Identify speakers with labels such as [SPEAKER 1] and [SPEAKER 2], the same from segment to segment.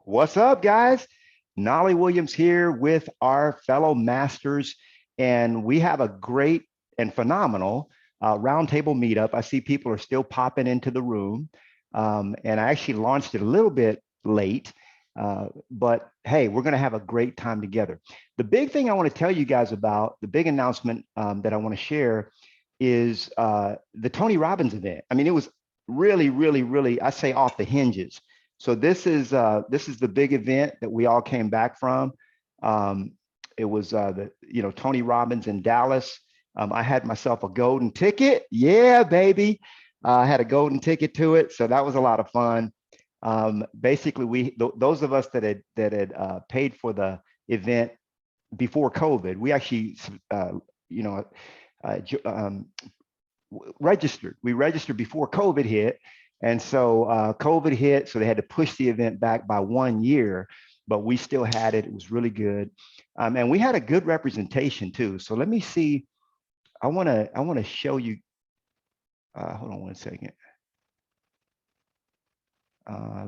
[SPEAKER 1] What's up, guys? Knolly Williams here with our fellow masters, and we have a great and phenomenal roundtable meetup. I see people are still popping into the room, and I actually launched it a little bit late, but hey, we're going to have a great time together. The big thing I want to tell you guys about, the big announcement that I want to share is the Tony Robbins event. I mean, it was really, I say off the hinges. So this is the big event that we all came back from. It was Tony Robbins in Dallas. I had myself a golden ticket. Yeah, baby. I had a golden ticket to it, so that was a lot of fun. Basically, those of us that had paid for the event before COVID, we actually registered. We registered before COVID hit. And so COVID hit, so they had to push the event back by 1 year, but we still had it. It was really good. And we had a good representation too. So let me see. I want to show you. Hold on one second. I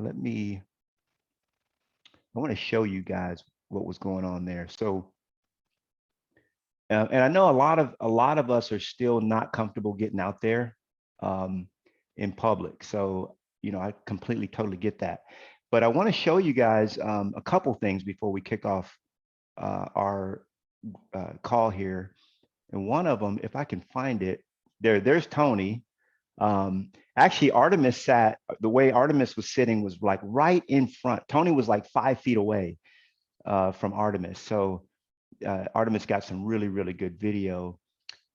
[SPEAKER 1] want to show you guys what was going on there. So, and I know a lot of us are still not comfortable getting out there. In public. So, I completely, totally get that. But I want to show you guys a couple things before we kick off our call here. And one of them, if I can find it, there's Tony. Actually, the way Artemis was sitting was like right in front. Tony was like 5 feet away from Artemis. So Artemis got some really good video.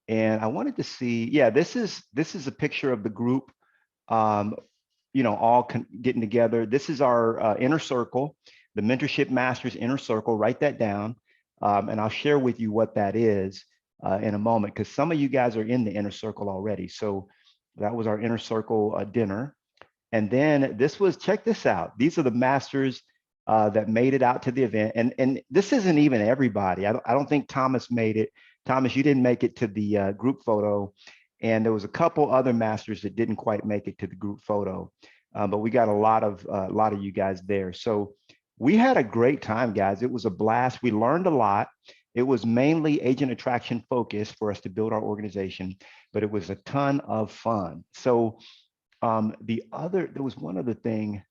[SPEAKER 1] And I wanted to see, yeah, this is a picture of the group. All getting together. This is our inner circle, the Mentorship Masters inner circle. Write that down, and I'll share with you what that is in a moment, because some of you guys are in the inner circle already. So that was our inner circle dinner. And then this was, check this out. These are the masters that made it out to the event. And this isn't even everybody. I don't think Thomas made it. Thomas, you didn't make it to the group photo. And there was a couple other masters that didn't quite make it to the group photo, but we got a lot of you guys there. So we had a great time, guys. It was a blast. We learned a lot. It was mainly agent attraction focused for us to build our organization, but it was a ton of fun. So there was one other thing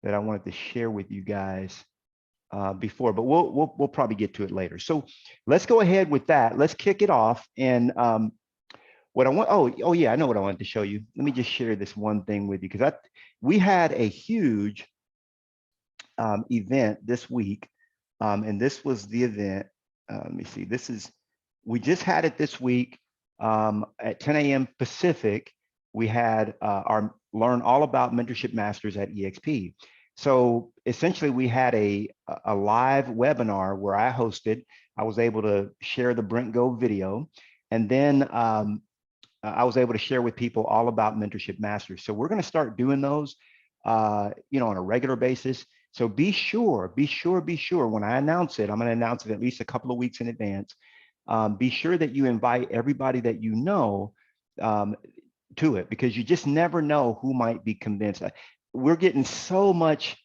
[SPEAKER 1] that I wanted to share with you guys before, but we'll probably get to it later. So let's go ahead with that. Let's kick it off. And what I want, oh yeah, I know what I wanted to show you. Let me just share this one thing with you, because we had a huge event this week, and this was the event. Let me see. We just had it this week at 10 a.m. Pacific. We had our Learn All About Mentorship Masters at EXP. So essentially, we had a live webinar where I hosted. I was able to share the Brent Go video, and then I was able to share with people all about Mentorship Masters. So we're going to start doing those, on a regular basis. So be sure when I announce it, I'm going to announce it at least a couple of weeks in advance. Be sure that you invite everybody that you know to it, because you just never know who might be convinced. We're getting so much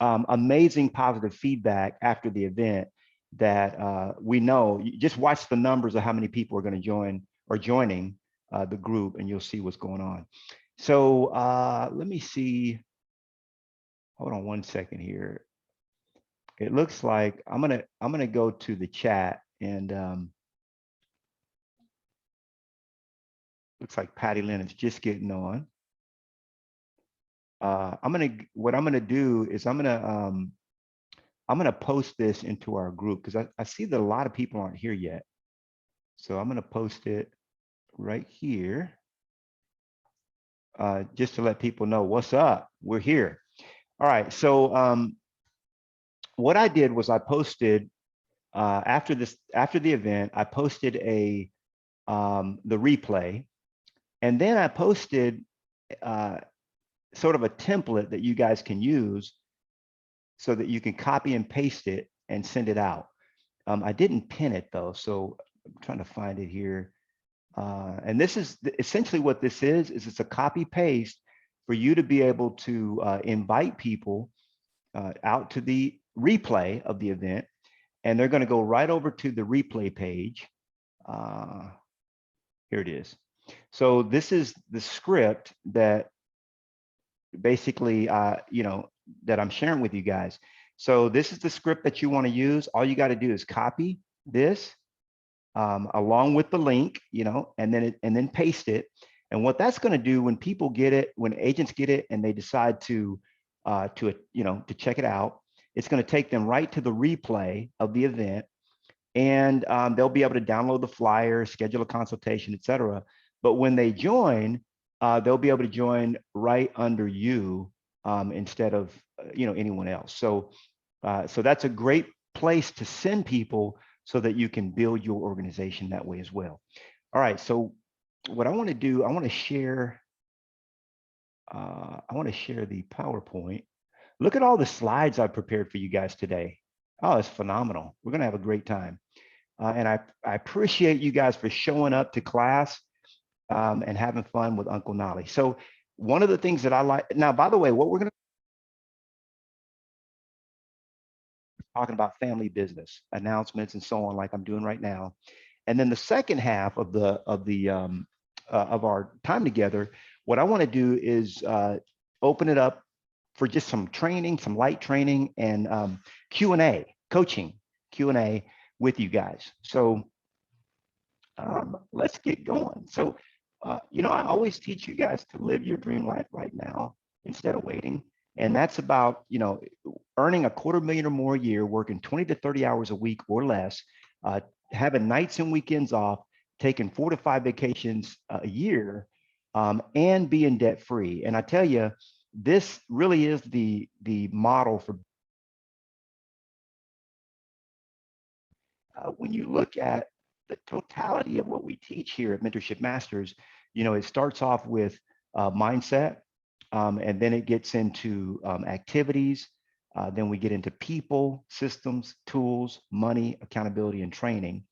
[SPEAKER 1] amazing positive feedback after the event that we know. You just watch the numbers of how many people are going to join or joining the group, and you'll see what's going on. So let me see. Hold on one second here. It looks like I'm gonna go to the chat, and looks like Patty Lynn is just getting on. What I'm gonna do is I'm gonna post this into our group, because I see that a lot of people aren't here yet. So I'm gonna post it right here, just to let people know what's up. We're here. All right. So what I did was I posted after the event, I posted the replay, and then I posted sort of a template that you guys can use so that you can copy and paste it and send it out. I didn't pin it though, so I'm trying to find it here. And this is essentially what this is it's a copy paste for you to be able to invite people out to the replay of the event, and they're going to go right over to the replay page. Here it is. So this is the script that basically, that I'm sharing with you guys. So this is the script that you want to use. All you got to do is copy this along with the link, and then paste it. And what that's going to do when people get it, when agents get it, and they decide to check it out, it's going to take them right to the replay of the event, and they'll be able to download the flyer, schedule a consultation, etc. But when they join, they'll be able to join right under you instead of anyone else. So that's a great place to send people so that you can build your organization that way as well. All right, so what I want to do, I want to share the PowerPoint. Look at all the slides I prepared for you guys today. Oh, it's phenomenal. We're going to have a great time. And I appreciate you guys for showing up to class and having fun with Uncle Knolly. So one of the things that I like, now, by the way, what we're going to talking about family business announcements and so on, like I'm doing right now. And then the second half of our time together, what I want to do is open it up for just some training, some light training, and Q&A, coaching Q&A with you guys. So let's get going. So, I always teach you guys to live your dream life right now instead of waiting. And that's about, earning $250,000 or more a year, working 20 to 30 hours a week or less, having nights and weekends off, taking 4 to 5 vacations a year, and being debt free. And I tell you, this really is the model for when you look at the totality of what we teach here at Mentorship Masters. It starts off with mindset, and then it gets into activities. Then we get into people, systems, tools, money, accountability, and training.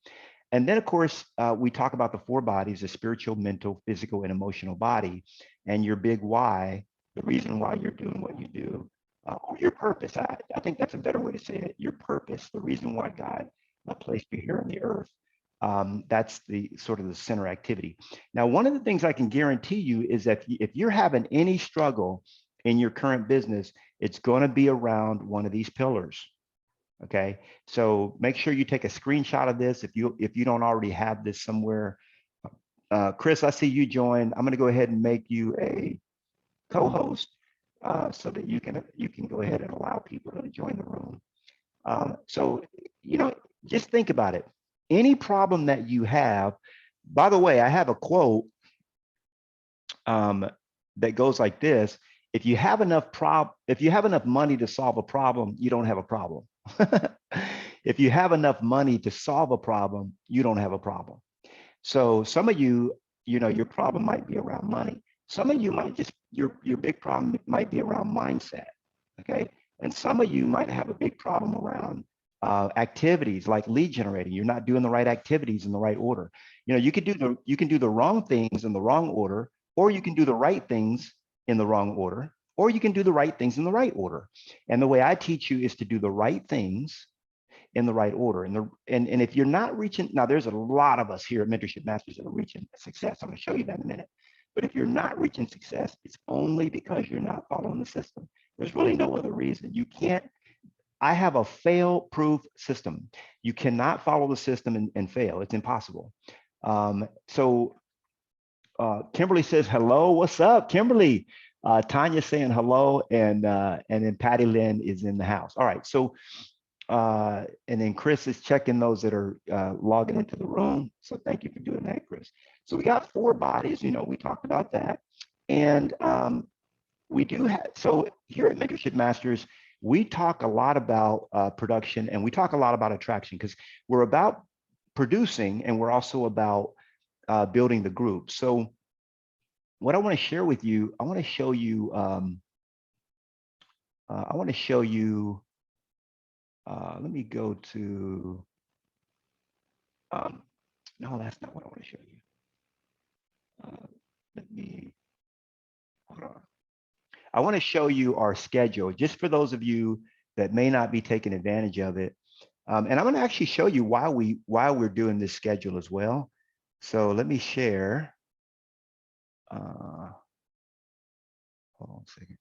[SPEAKER 1] And then, of course, we talk about the 4 bodies: the spiritual, mental, physical, and emotional body, and your big why, the reason why you're doing what you do, or your purpose. I think that's a better way to say it. Your purpose, the reason why God placed you here on the earth. That's the sort of the center activity. Now, one of the things I can guarantee you is that if you're having any struggle in your current business, it's going to be around one of these pillars. Okay, so make sure you take a screenshot of this if you don't already have this somewhere. Chris, I see you joined. I'm going to go ahead and make you a co-host so that you can go ahead and allow people to join the room. So just think about it. Any problem that you have, by the way, I have a quote that goes like this: if you have enough money to solve a problem, you don't have a problem. If you have enough money to solve a problem, you don't have a problem. So some of you, your problem might be around money. Some of you might just, your big problem might be around mindset, okay? And some of you might have a big problem around activities like lead generating. You're not doing the right activities in the right order. You can do the wrong things in the wrong order, or you can do the right things in the wrong order, or you can do the right things in the right order. And the way I teach you is to do the right things in the right order. And if you're not reaching, now there's a lot of us here at Mentorship Masters that are reaching success. I'm going to show you that in a minute. But if you're not reaching success, it's only because you're not following the system. There's really no other reason. You can't. I have a fail-proof system. You cannot follow the system and fail. It's impossible. So Kimberly says hello. What's up, Kimberly? Tanya's saying hello, and then Patty Lynn is in the house. All right. So and then Chris is checking those that are logging into the room. So thank you for doing that, Chris. So we got 4 bodies. We talked about that, and we do have. So here at Mentorship Masters, we talk a lot about production, and we talk a lot about attraction, because we're about producing, and we're also about building the group. So what I want to share with you, I want to show you. Let me go to. No, that's not what I want to show you. Let me. Hold on. I want to show you our schedule, just for those of you that may not be taking advantage of it. And I'm going to actually show you why we're doing this schedule as well. So let me share. Hold on a second.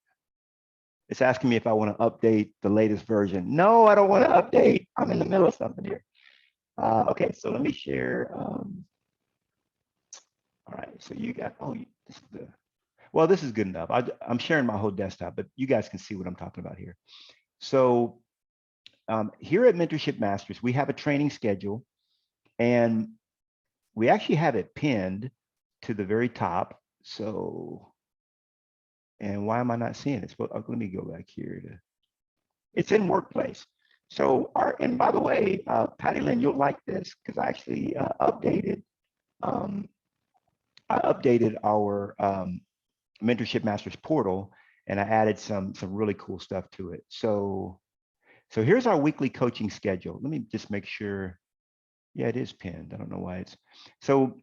[SPEAKER 1] It's asking me if I want to update the latest version. No, I don't want to update. I'm in the middle of something here. Okay, so let me share. All right, so you got, this is the, well, this is good enough. I'm sharing my whole desktop, but you guys can see what I'm talking about here. So here at Mentorship Masters, we have a training schedule, and we actually have it pinned to the very top. So, and why am I not seeing it? Well, let me go back here to, it's in Workplace. So, and by the way, Patty Lynn, you'll like this because I actually updated our Mentorship Masters portal, and I added some really cool stuff to it. So here's our weekly coaching schedule. Let me just make sure. Yeah, it is pinned. I don't know why it's so.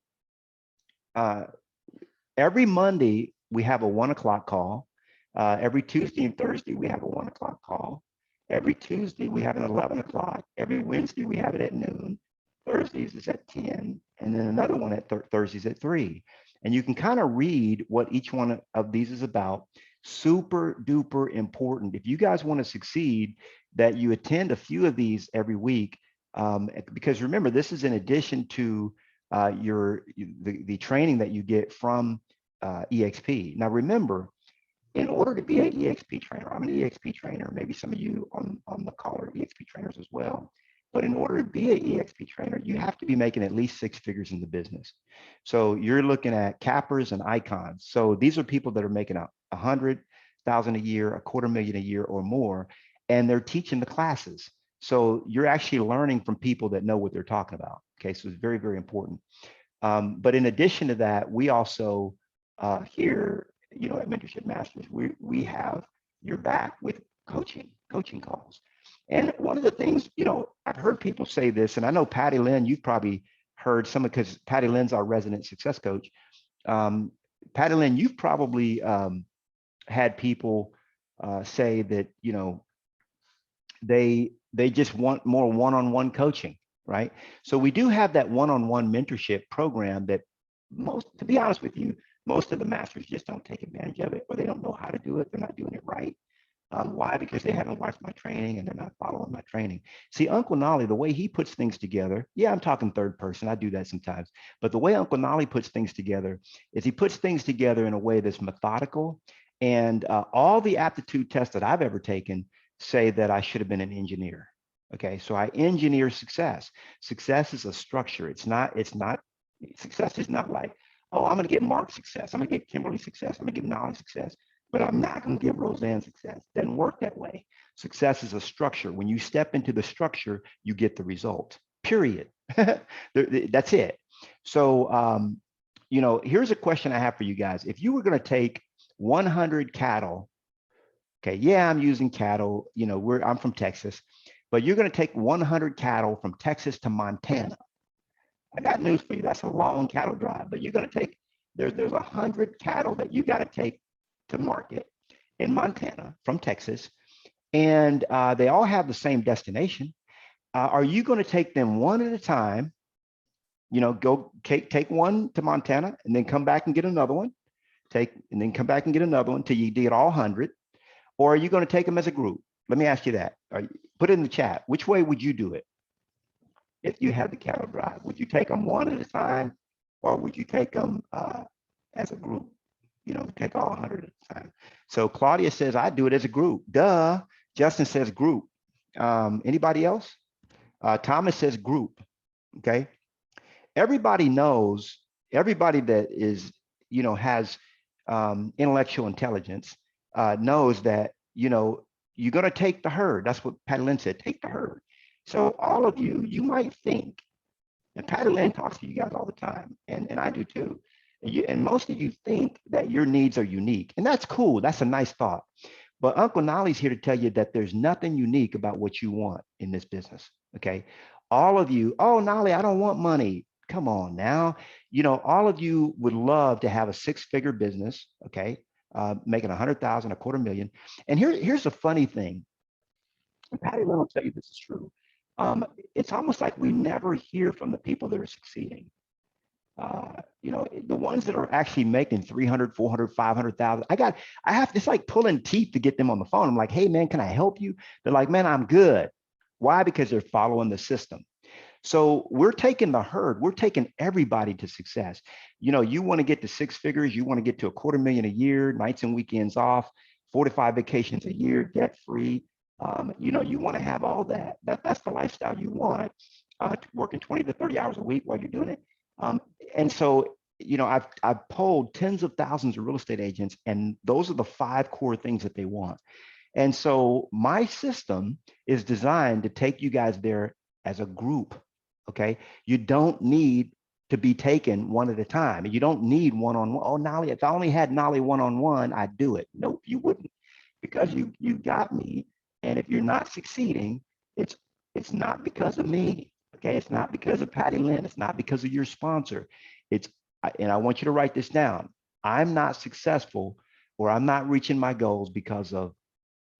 [SPEAKER 1] Every Monday we have a 1 o'clock call. Every Tuesday and Thursday we have a 1 o'clock call. Every Tuesday we have an 11 o'clock. Every Wednesday we have it at noon. Thursdays is at 10, and then another one at Thursdays at 3. And you can kind of read what each one of these is about. Super duper important. If you guys want to succeed, that you attend a few of these every week, because remember, this is in addition to the training that you get from EXP. Now remember, in order to be an EXP trainer, I'm an EXP trainer, maybe some of you on the call are EXP trainers as well. But in order to be an EXP trainer, you have to be making at least 6 figures in the business. So you're looking at cappers and icons. So these are people that are making $100,000 a year, $250,000 a year or more, and they're teaching the classes. So you're actually learning from people that know what they're talking about. Okay, so it's very, very important. But in addition to that, we also here, at Mentorship Masters, we have your back with coaching calls. And one of the things, I've heard people say this, and I know Patty Lynn, you've probably heard some, because Patty Lynn's our resident success coach. Patty Lynn, you've probably had people say that, they just want more one-on-one coaching, right? So we do have that one-on-one mentorship program that to be honest with you, most of the masters just don't take advantage of it, or they don't know how to do it. They're not doing it right. Why? Because they haven't watched my training and they're not following my training. See, Uncle Knolly, the way he puts things together, yeah, I'm talking third person. I do that sometimes. But the way Uncle Knolly puts things together is he puts things together in a way that's methodical. And all the aptitude tests that I've ever taken say that I should have been an engineer. Okay, so I engineer success. Success is a structure. Success is not like, oh, I'm going to get Mark success. I'm going to get Kimberly success. I'm going to get Knolly success. But I'm not going to give Roseanne success. It doesn't work that way. Success is a structure. When you step into the structure, you get the result, period. That's it. So, here's a question I have for you guys. If you were going to take 100 cattle, okay, yeah, I'm using cattle, I'm from Texas, but you're going to take 100 cattle from Texas to Montana. I got news for you. That's a long cattle drive, but you're going to take, there's 100 cattle that you got to take to market in Montana from Texas, and they all have the same destination. Are you going to take them one at a time? Go take one to Montana and then come back and get another one. And then come back and get another one till you get all 100. Or are you going to take them as a group? Let me ask you that. Put it in the chat. Which way would you do it? If you had the cattle drive, would you take them one at a time, or would you take them as a group? Take all 100 at a time. So Claudia says, I do it as a group. Duh. Justin says group. Anybody else? Thomas says group. Okay. Everybody knows, everybody that is, has intellectual intelligence knows that, you're going to take the herd. That's what Patty Lynn said, take the herd. So all of you, you might think, and Patty Lynn talks to you guys all the time, and I do too. And most of you think that your needs are unique, and that's cool. That's a nice thought. But Uncle Knolly's here to tell you that there's nothing unique about what you want in this business. Okay. All of you, oh, Knolly, I don't want money. Come on now. All of you would love to have a 6-figure business. Okay. making 100,000, a quarter million. And here's the funny thing. Patty Lynn will tell you this is true. It's almost like we never hear from the people that are succeeding. The ones that are actually making 300, 400, 500,000. It's like pulling teeth to get them on the phone. I'm like, hey man, can I help you? They're like, man, I'm good. Why? Because they're following the system. So we're taking the herd, we're taking everybody to success. You want to get to six figures, you want to get to a quarter million a year, nights and weekends off, 45 vacations a year, debt free. You want to have all that. That's the lifestyle you want, working 20 to 30 hours a week while you're doing it. And so, I've polled tens of thousands of real estate agents, and those are the 5 core things that they want. And so my system is designed to take you guys there as a group. Okay. You don't need to be taken one at a time. You don't need one-on-one. Oh, Knolly, if I only had Knolly one-on-one, I'd do it. Nope, you wouldn't, because you got me. And if you're not succeeding, it's not because of me. Okay. It's not because of Patty Lynn. It's not because of your sponsor. And I want you to write this down. I'm not successful, or I'm not reaching my goals because of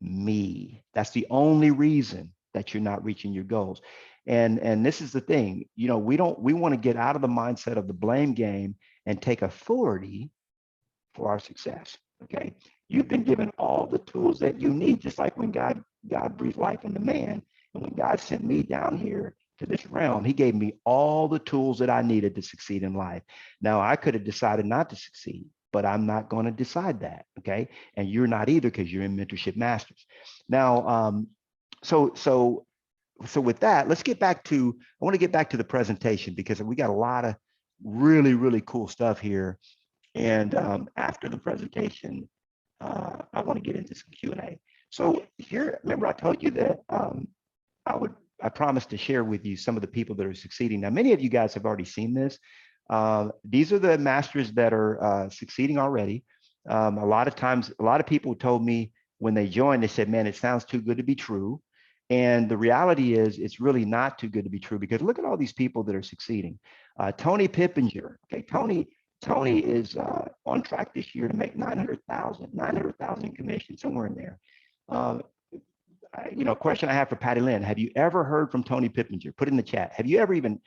[SPEAKER 1] me. That's the only reason that you're not reaching your goals. And this is the thing, we want to get out of the mindset of the blame game and take authority for our success. Okay. You've been given all the tools that you need, just like when God breathed life into man. And when God sent me down here to this realm, he gave me all the tools that I needed to succeed in life. Now, I could have decided not to succeed, but I'm not going to decide that. Okay. And you're not either, because you're in Mentorship Masters. Now, so with that, I want to get back to the presentation, because we got a lot of really, really cool stuff here. And after the presentation, I want to get into some Q&A. So here, remember I told you that I promised to share with you some of the people that are succeeding. Now, many of you guys have already seen this. These are the masters that are succeeding already. A lot of times, a lot of people told me when they joined, they said, man, it sounds too good to be true. And the reality is, it's really not too good to be true, because look at all these people that are succeeding. Tony Pippinger. Okay, Tony is on track this year to make 900,000 commission, somewhere in there. Question I have for Patty Lynn: have you ever heard from Tony Pippinger? Put it in the chat. Have you ever even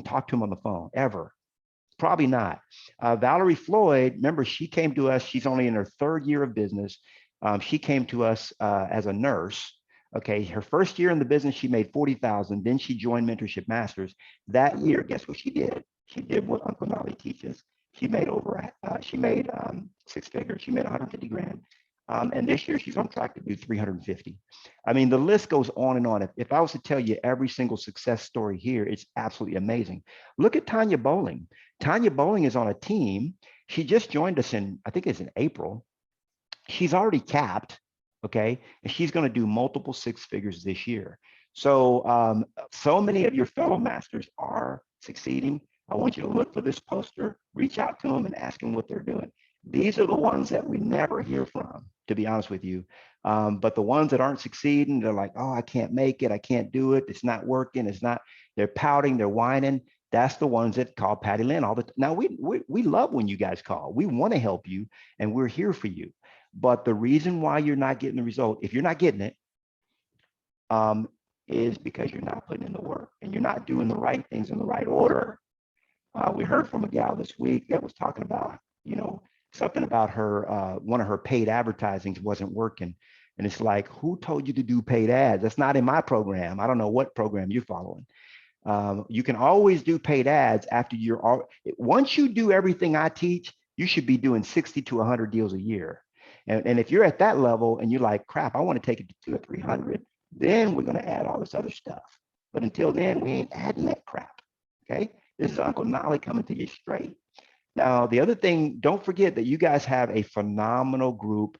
[SPEAKER 1] talked to him on the phone? Ever? Probably not. Valerie Floyd, remember, she came to us. She's only in her 3rd year of business. She came to us as a nurse. Okay, her first year in the business, she made 40,000. Then she joined Mentorship Masters. That year, guess what she did? She did what Uncle Knolly teaches. She made 6 figures. She made 150 grand. And this year she's on track to do 350. I mean, the list goes on and on. If I was to tell you every single success story here, it's absolutely amazing. Look at Tanya Bowling. Tanya Bowling is on a team. She just joined us I think it's in April. She's already capped. Okay. And she's going to do multiple 6 figures this year. So, so many of your fellow masters are succeeding. I want you to look for this poster, reach out to them and ask them what they're doing. These are the ones that we never hear from, to be honest with you. But the ones that aren't succeeding, they're like, oh, I can't make it. I can't do it. It's not working. They're pouting, they're whining. That's the ones that call Patty Lynn all the time. Now, we love when you guys call. We want to help you, and we're here for you. But the reason why you're not getting the result, if you're not getting it, is because you're not putting in the work and you're not doing the right things in the right order. We heard from a gal this week that was talking about, something about her, one of her paid advertisings wasn't working. And it's like, who told you to do paid ads? That's not in my program. I don't know what program you're following. You can always do paid ads after once you do everything I teach, you should be doing 60 to 100 deals a year. And if you're at that level and you're like, crap, I want to take it to 200 or 300, then we're going to add all this other stuff. But until then, we ain't adding that crap. Okay. This is Uncle Knolly coming to you straight. Now, the other thing, don't forget that you guys have a phenomenal group,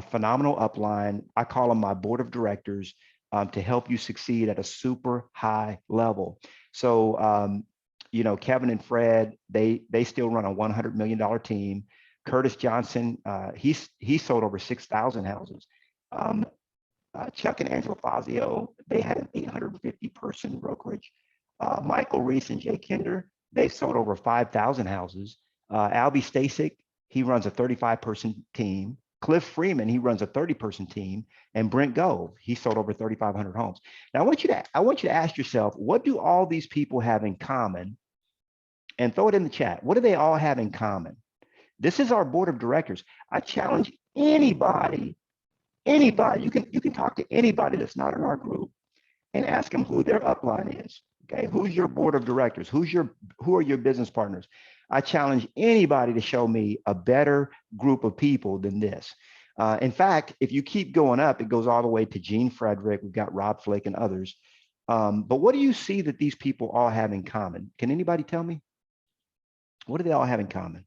[SPEAKER 1] phenomenal upline. I call them my board of directors, to help you succeed at a super high level. So, Kevin and Fred, they still run a $100 million team. Curtis Johnson, he sold over 6,000 houses. Chuck and Angela Fazio, they had an 850 person brokerage. Michael Reese and Jay Kinder, they sold over 5,000 houses. Albie Stasic, he runs a 35-person team. Cliff Freeman, he runs a 30-person team, and Brent Gove, he sold over 3,500 homes. Now, I want you to ask yourself, what do all these people have in common? And throw it in the chat. What do they all have in common? This is our board of directors. I challenge anybody, you can talk to anybody that's not in our group and ask them who their upline is. Okay, who's your board of directors? Who are your business partners? I challenge anybody to show me a better group of people than this. In fact, if you keep going up, it goes all the way to Gene Frederick. We've got Rob Flake and others. But what do you see that these people all have in common? Can anybody tell me? What do they all have in common?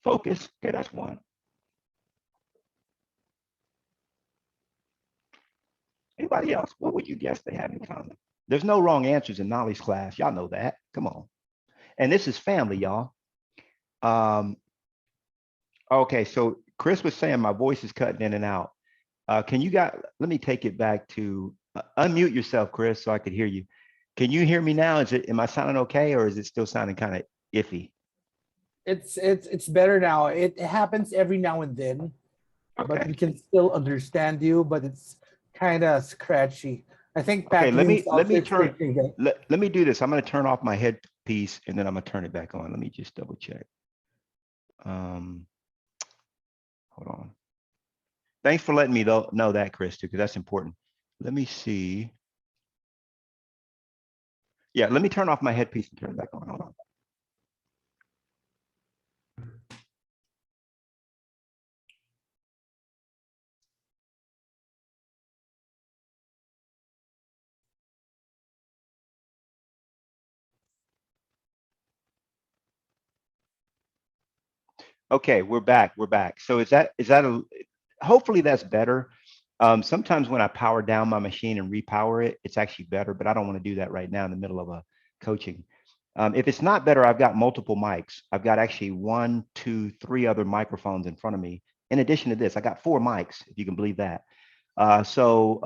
[SPEAKER 1] Focus. Okay, that's one. Anybody else? What would you guess they have in common? There's no wrong answers in Knolly's class. Y'all know that. Come on. And this is family, y'all. Okay, so Chris was saying my voice is cutting in and out. Can you guys, let me take it back to, unmute yourself, Chris, so I could hear you. Can you hear me now? Am I sounding okay, or is it still sounding kind of iffy?
[SPEAKER 2] It's better now. It happens every now and then, but we can still understand you, but it's kind of scratchy. I think
[SPEAKER 1] Okay, let me
[SPEAKER 2] turn.
[SPEAKER 1] let me do this. I'm going to turn off my headpiece and then I'm going to turn it back on. Let me just double check. Hold on. Thanks for letting me know that, Chris, too, because that's important. Let me see. Yeah, let me turn off my headpiece and turn it back on. Hold on. Okay, we're back. We're back. So is that hopefully that's better. Sometimes when I power down my machine and repower it, it's actually better, but I don't want to do that right now in the middle of a coaching. If it's not better, I've got multiple mics. I've got actually 1, 2, 3 other microphones in front of me. In addition to this, I got 4 mics, if you can believe that. So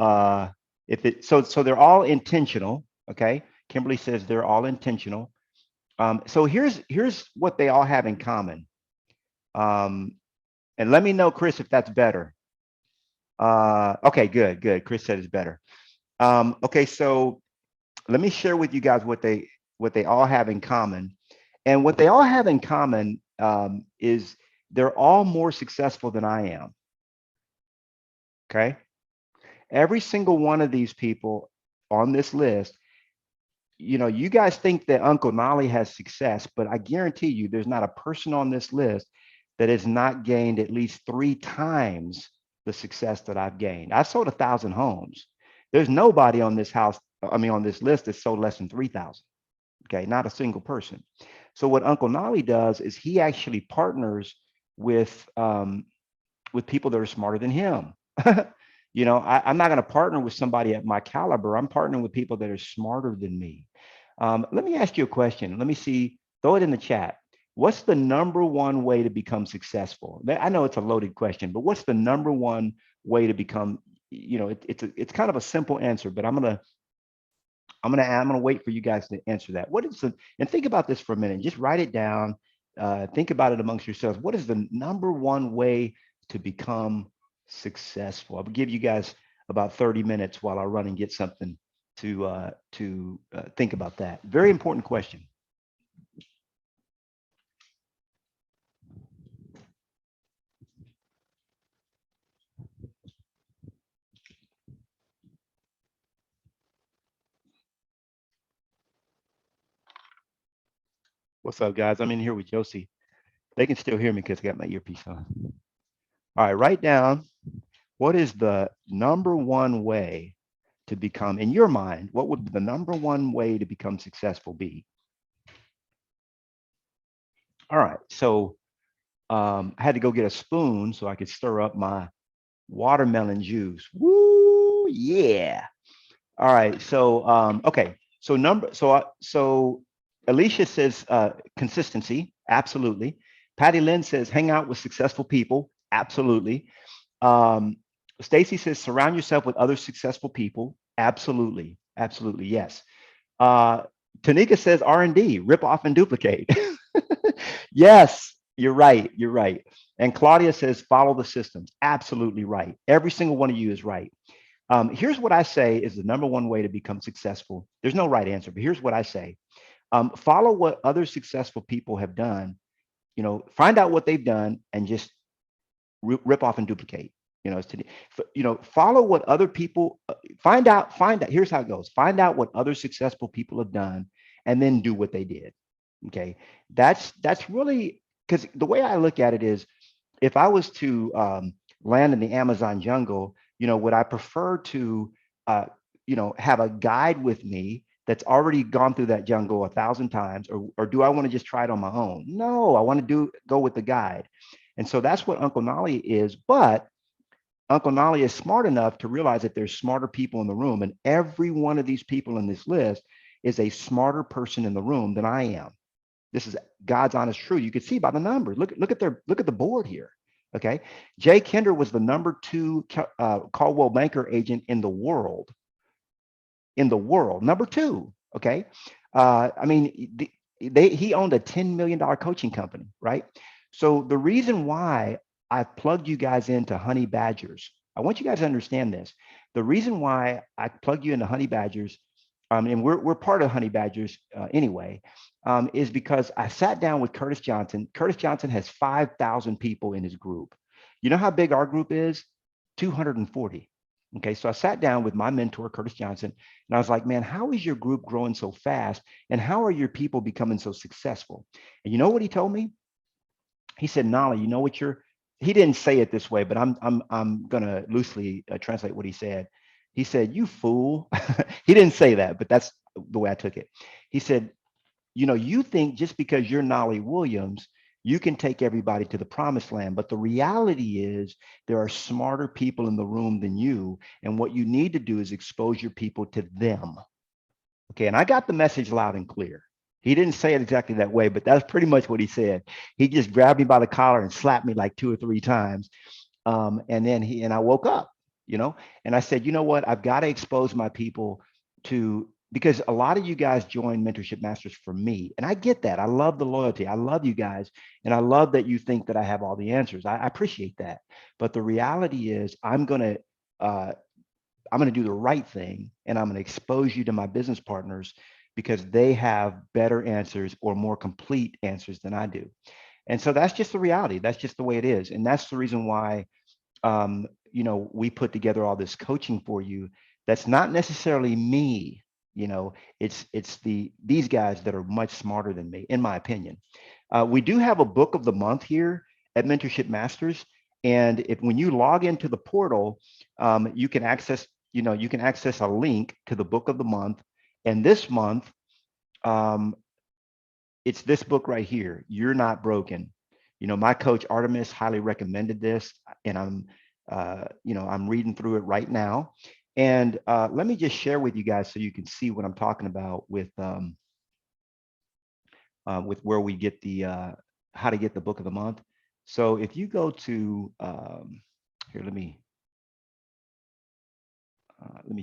[SPEAKER 1] they're all intentional. Okay. Kimberly says they're all intentional. So here's what they all have in common. And let me know, Chris, if that's better. Okay, good. Chris said it's better. Okay, so let me share with you guys what they all have in common. And what they all have in common is they're all more successful than I am. Okay. Every single one of these people on this list, you know, you guys think that Uncle Knolly has success, but I guarantee you there's not a person on this list that has not gained at least 3 times the success that I've gained. I've sold 1,000 homes. There's nobody on this on this list that sold less than 3,000. Okay, not a single person. So what Uncle Knolly does is he actually partners with people that are smarter than him. You know, I'm not going to partner with somebody at my caliber. I'm partnering with people that are smarter than me. Let me ask you a question. Let me see. Throw it in the chat. What's the number one way to become successful? I know it's a loaded question, but what's the number one way to become? You know, it's kind of a simple answer, but I'm gonna wait for you guys to answer that. And think about this for a minute. Just write it down. Think about it amongst yourselves. What is the number one way to become successful? I'll give you guys about 30 minutes while I run and get something to think about that. Very important question. What's up, guys? I'm in here with Josie. They can still hear me because I got my earpiece on. All right, write down what is the number one way to become, in your mind, what would the number one way to become successful be? All right, so I had to go get a spoon so I could stir up my watermelon juice. Woo, yeah. All right, so okay, so Alicia says consistency, absolutely. Patty Lynn says hang out with successful people, absolutely. Stacy says surround yourself with other successful people, absolutely, yes. Tanika says R&D, rip off and duplicate. Yes, You're right. You're right. And Claudia says, follow the systems. Absolutely right. Every single one of you is right. Here's what I say is the number one way to become successful. There's no right answer, but here's what I say. Follow what other successful people have done. Find out what they've done and just rip off and duplicate. Follow what other people find out. Here's how it goes. Find out what other successful people have done and then do what they did. Okay. That's really, because the way I look at it is, if I was to land in the Amazon jungle, would I prefer to, have a guide with me that's already gone through that jungle 1,000 times, or do I want to just try it on my own? No, I want to go with the guide. And so that's what Uncle Nolly is. But Uncle Nolly is smart enough to realize that there's smarter people in the room, and every one of these people in this list is a smarter person in the room than I am. This is God's honest truth. You can see by the numbers. Look at the board here. Okay, Jay Kinder was the #2 Caldwell Banker agent in the world. #2. Okay, I mean, he owned a $10 million coaching company, right? So the reason why I plugged you guys into Honey Badgers, I want you guys to understand this. The reason why I plugged you into Honey Badgers, and we're part of Honey Badgers anyway, is because I sat down with Curtis Johnson. Curtis Johnson has 5,000 people in his group. You know how big our group is? 240. Okay, so I sat down with my mentor, Curtis Johnson, and I was like, man, how is your group growing so fast? And how are your people becoming so successful? And you know what he told me? He said, Nolly, you know what he didn't say it this way, but I'm gonna loosely translate what he said. He said, you fool. He didn't say that, but that's the way I took it. He said, you think just because you're Nolly Williams, you can take everybody to the promised land. But the reality is there are smarter people in the room than you. And what you need to do is expose your people to them. Okay. And I got the message loud and clear. He didn't say it exactly that way, but that's pretty much what he said. He just grabbed me by the collar and slapped me like 2 or 3 times. And then I woke up, and I said, you know what? I've got to expose my people to, because a lot of you guys join Mentorship Masters for me. And I get that. I love the loyalty. I love you guys. And I love that you think that I have all the answers. I appreciate that. But the reality is I'm going to do the right thing, and I'm going to expose you to my business partners because they have better answers or more complete answers than I do. And so that's just the reality. That's just the way it is. And that's the reason why, we put together all this coaching for you. That's not necessarily me. It's these guys that are much smarter than me, in my opinion. We do have a book of the month here at Mentorship Masters. And when you log into the portal, you can access a link to the book of the month. And this month, it's this book right here, You're Not Broken. My coach Artemis highly recommended this, and I'm reading through it right now. And let me just share with you guys so you can see what I'm talking about with where we get the how to get the book of the month. So if you go to here, let me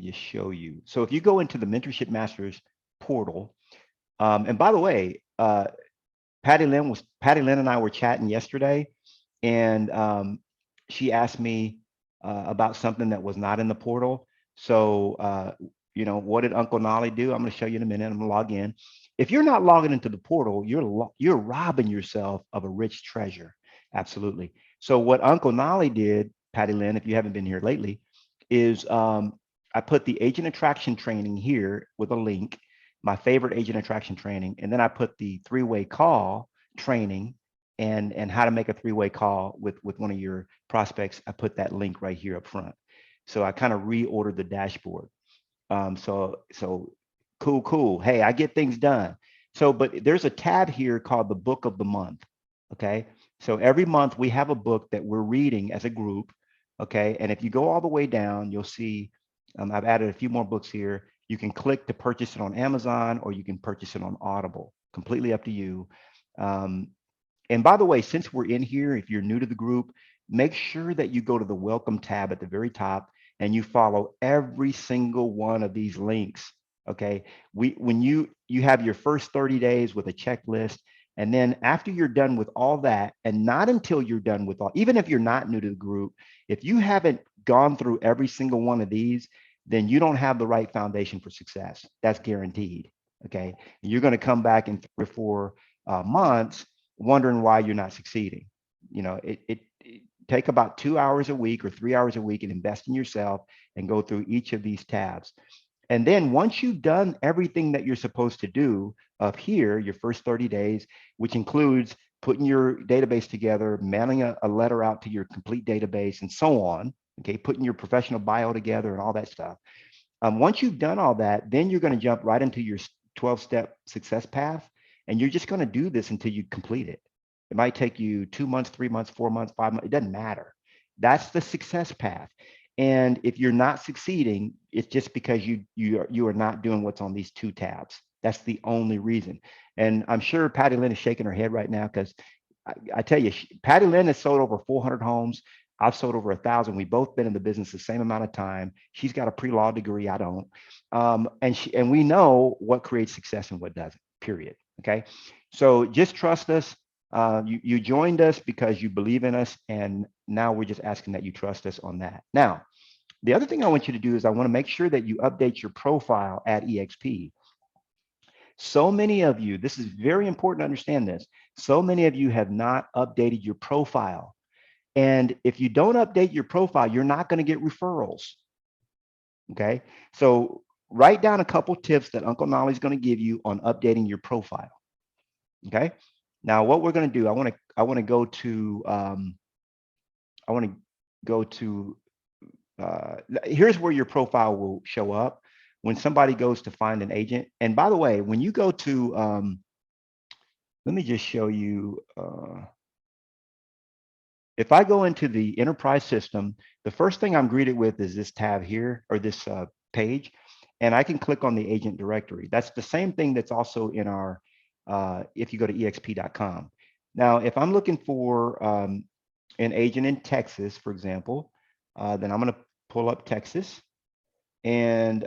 [SPEAKER 1] just show you. So if you go into the Mentorship Masters portal, and by the way, Patty Lynn and I were chatting yesterday, and she asked me about something that was not in the portal. So, what did Uncle Nolly do? I'm going to show you in a minute. I'm going to log in. If you're not logging into the portal, you're robbing yourself of a rich treasure. Absolutely. So what Uncle Nolly did, Patty Lynn, if you haven't been here lately, is I put the agent attraction training here with a link, my favorite agent attraction training, and then I put the 3-way call training and how to make a 3-way call with one of your prospects. I put that link right here up front. So I kind of reordered the dashboard. So cool. Hey, I get things done. So, but there's a tab here called the book of the month. Okay. So every month we have a book that we're reading as a group. Okay. And if you go all the way down, you'll see I've added a few more books here. You can click to purchase it on Amazon, or you can purchase it on Audible. Completely up to you. And by the way, since we're in here, if you're new to the group, make sure that you go to the welcome tab at the very top and you follow every single one of these links. Okay. When you have your first 30 days with a checklist, And then after you're done with all that, and not until you're done with all, even if you're not new to the group, if you haven't gone through every single one of these, then you don't have the right foundation for success. That's guaranteed. Okay. You're going to come back in 3 or 4 months wondering why you're not succeeding. You know, it take about 2 hours a week or 3 hours a week and invest in yourself and go through each of these tabs. And then once you've done everything that you're supposed to do up here, your first 30 days, which includes putting your database together, mailing a letter out to your complete database and so on, okay, putting your professional bio together and all that stuff. Once you've done all that, then you're going to jump right into your 12-step success path. And you're just going to do this until you complete it. It might take you 2 months, 3 months, 4 months, 5 months. It doesn't matter. That's the success path. And if you're not succeeding, it's just because you are not doing what's on these 2 tabs. That's the only reason. And I'm sure Patty Lynn is shaking her head right now because I tell you, Patty Lynn has sold over 400 homes. I've sold over 1,000. We've both been in the business the same amount of time. She's got a pre-law degree. I don't. And we know what creates success and what doesn't, period. Okay. So just trust us. You joined us because you believe in us. And now we're just asking that you trust us on that. Now, the other thing I want you to do is I want to make sure that you update your profile at EXP. So many of you, this is very important to understand this. So many of you have not updated your profile. And if you don't update your profile, you're not going to get referrals. Okay. So write down a couple tips that Uncle Knolly is going to give you on updating your profile. Okay. Now what we're going to do, I want to go to here's where your profile will show up when somebody goes to find an agent. And by the way, when you go to let me just show you if I go into the enterprise system, the first thing I'm greeted with is this tab here, or this page, and I can click on the agent directory. That's the same thing that's also in our, if you go to exp.com. Now, if I'm looking for an agent in Texas, for example, then I'm gonna pull up Texas and,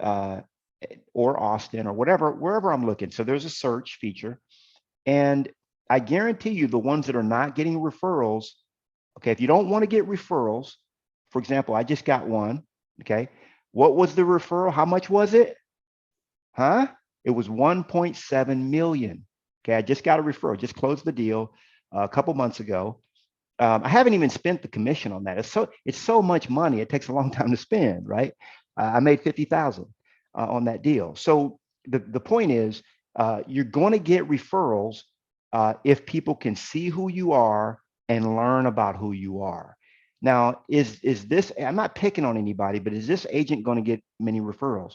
[SPEAKER 1] or Austin or whatever, wherever I'm looking. So there's a search feature. And I guarantee you the ones that are not getting referrals, okay, if you don't want to get referrals, for example, I just got one, okay, what was the referral? How much was it? Huh? It was 1.7 million. Okay, I just got a referral, just closed the deal a couple months ago. I haven't even spent the commission on that. It's so much money. It takes a long time to spend, right? I made 50,000 on that deal. So the point is, you're going to get referrals if people can see who you are and learn about who you are. Now, is this? I'm not picking on anybody, but is this agent going to get many referrals?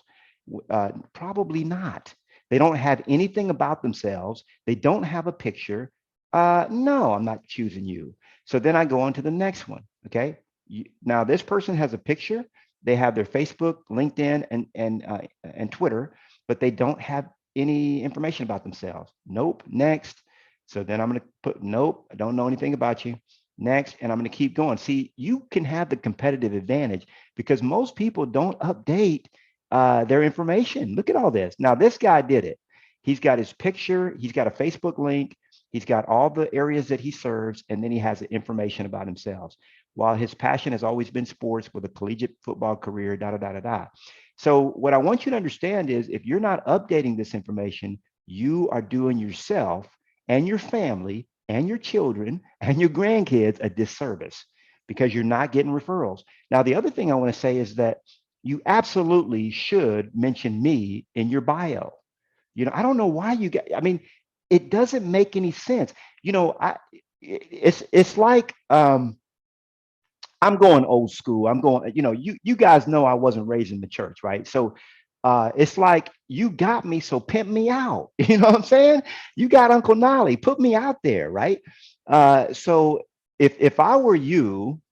[SPEAKER 1] Probably not. They don't have anything about themselves. They don't have a picture. No, I'm not choosing you. So then I go on to the next one. Okay. Now this person has a picture. They have their Facebook, LinkedIn, and Twitter, but they don't have any information about themselves. Nope. Next. So then I'm going to put nope. I don't know anything about you. Next, and I'm going to keep going. See, you can have the competitive advantage because most people don't update their information. Look at all this. Now this guy did it. He's got his picture. He's got a Facebook link. He's got all the areas that he serves, and then he has the information about himself. While his passion has always been sports with a collegiate football career, da, da, da, da, da. So what I want you to understand is if you're not updating this information, you are doing yourself and your family and your children and your grandkids a disservice because you're not getting referrals. Now, the other thing I want to say is that you absolutely should mention me in your bio. You know, I don't know why you get, I mean, it doesn't make any sense. You know, it's like I'm going old school. I'm going, you know, you guys know I wasn't raised in the church, right? So it's like you got me, so pimp me out. You know what I'm saying? You got Uncle Knolly, put me out there, right? So if I were you,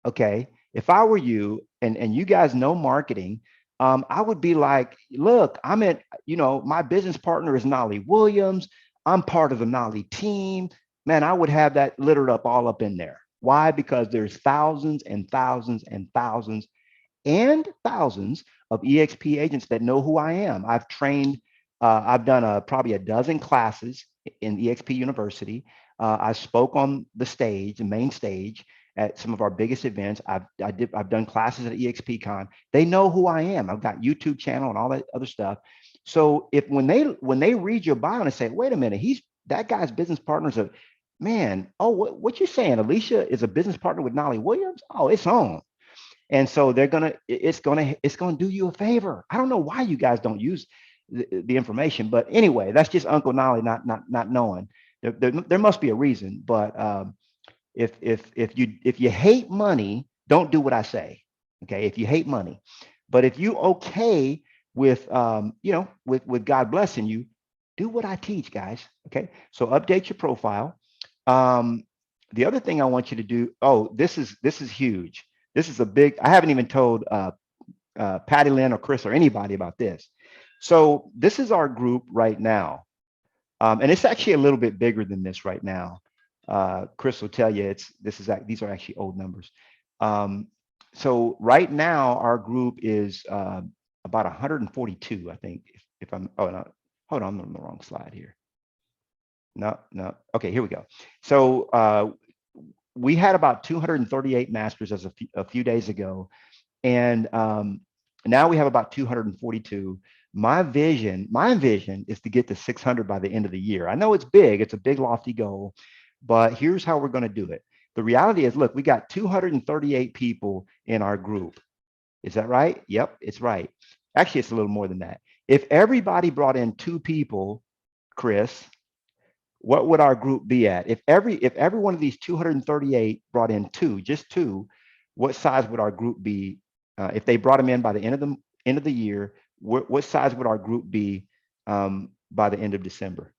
[SPEAKER 1] okay, if I were you and you guys know marketing, I would be like, look, I'm at, you know, my business partner is Knolly Williams. I'm part of the Knolly team. Man, I would have that littered up all up in there. Why? Because there's thousands and thousands and thousands and thousands of EXP agents that know who I am. I've trained, I've done probably a dozen classes in EXP University. I spoke on the stage, the main stage, at some of our biggest events. I've done classes at EXPCon. They know who I am. I've got YouTube channel and all that other stuff. So if when they read your bio and say, wait a minute, that guy's business partner's a man. Oh, what you saying? Alicia is a business partner with Knolly Williams? Oh, it's on. And so it's gonna do you a favor. I don't know why you guys don't use the information, but anyway, that's just Uncle Knolly not knowing. There must be a reason. But if you hate money, don't do what I say. Okay, if you hate money, but if you okay with with God blessing you, do what I teach, guys. Okay, so update your profile. The other thing I want you to do. Oh, this is huge. This is a big. I haven't even told Patty Lynn or Chris or anybody about this. So this is our group right now, and it's actually a little bit bigger than this right now. Chris will tell you these are actually old numbers. So right now our group is about 142, I think. If I'm no, hold on, I'm on the wrong slide here. No. Okay, here we go. So we had about 238 masters as a few days ago, and now we have about 242. My vision is to get to 600 by the end of the year. I know it's big, it's a big lofty goal, but here's how we're going to do it. The reality is, look, we got 238 people in our group. Is that right? Yep, it's right. Actually, it's a little more than that. If everybody brought in 2 people, Chris, what would our group be at? If every one of these 238 brought in 2, just 2, what size would our group be? If they brought them in by the end of the year, what size would our group be by the end of December?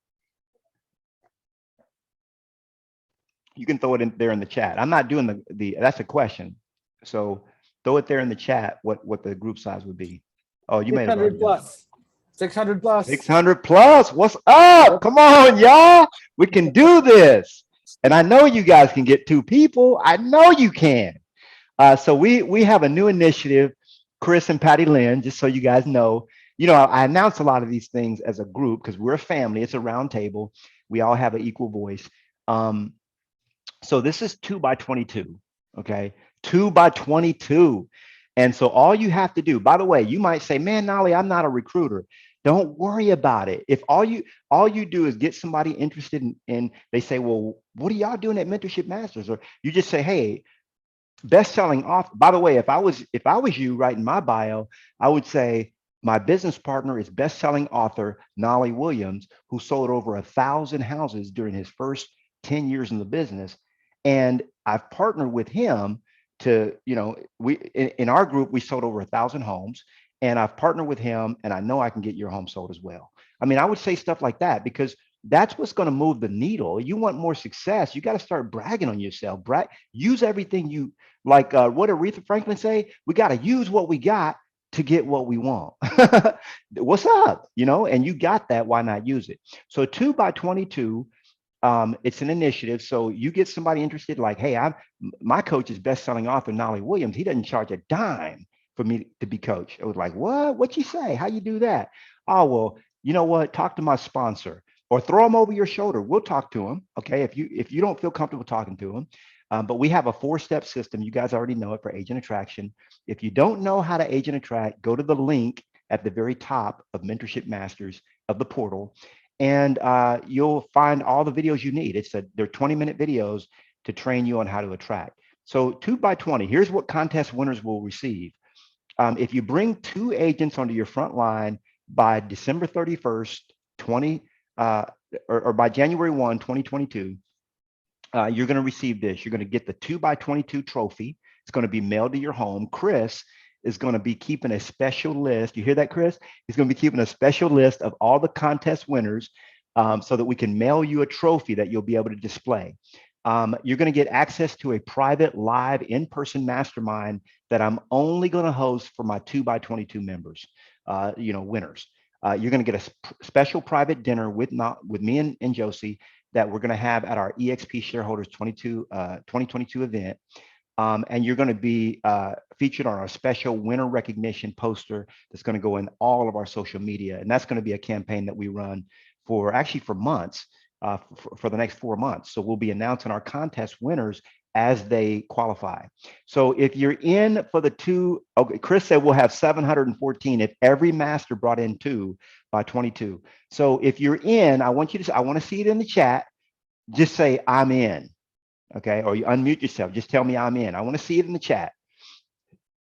[SPEAKER 1] You can throw it in there in the chat. I'm not doing that's a question. So throw it there in the chat what the group size would be. Oh, you may have already
[SPEAKER 2] 600 plus. 600 plus.
[SPEAKER 1] 600 plus. What's up? Come on, y'all. We can do this. And I know you guys can get 2 people. I know you can. So we have a new initiative, Chris and Patty Lynn, just so you guys know. I announce a lot of these things as a group because we're a family. It's a round table. We all have an equal voice. So this is 2 by 22, okay? 2 by 22. And so all you have to do, by the way, you might say, man, Knolly, I'm not a recruiter. Don't worry about it. If all you do is get somebody interested in they say, well, what are y'all doing at Mentorship Masters? Or you just say, hey, best-selling author. By the way, if I was you writing my bio, I would say my business partner is best-selling author Knolly Williams, who sold over 1,000 houses during his first 10 years in the business. And I've partnered with him to, in our group, we sold over 1,000 homes, and I've partnered with him, and I know I can get your home sold as well. I mean, I would say stuff like that because that's what's going to move the needle. You want more success, you got to start bragging on yourself. Use everything you like. What did Aretha Franklin say? We got to use what we got to get what we want. What's up? And you got that. Why not use it? So 2 by 22. It's an initiative. So you get somebody interested, like, hey, my coach is best-selling author Knolly Williams. He doesn't charge a dime for me to be coach. I was like, what you say? How you do that? Oh, well, you know what? Talk to my sponsor or throw him over your shoulder. We'll talk to him. Okay. If you don't feel comfortable talking to him, but we have a 4-step system. You guys already know it for agent attraction. If you don't know how to agent attract, go to the link at the very top of Mentorship Masters of the portal, and you'll find all the videos you need. They're 20-minute videos to train you on how to attract. So 2 by 20, here's what contest winners will receive. If you bring 2 agents onto your front line by December 31st, or by January 1, 2022, you're going to receive this. You're going to get the 2 by 22 trophy. It's going to be mailed to your home. Chris is going to be keeping a special list. You hear that, Chris? He's going to be keeping a special list of all the contest winners so that we can mail you a trophy that you'll be able to display. You're going to get access to a private live in-person mastermind that I'm only going to host for my 2 by 22 members, winners. You're going to get a special private dinner with me and Josie that we're going to have at our EXP Shareholders 2022 event. And you're going to be featured on our special winner recognition poster that's going to go in all of our social media. And that's going to be a campaign that we run for months. for the next 4 months. So we'll be announcing our contest winners as they qualify. So if you're in for the two, okay, Chris said we'll have 714 if every master brought in 2 by 22. So if you're in, I want to see it in the chat. Just say I'm in, okay? Or you unmute yourself. Just tell me I'm in. I want to see it in the chat.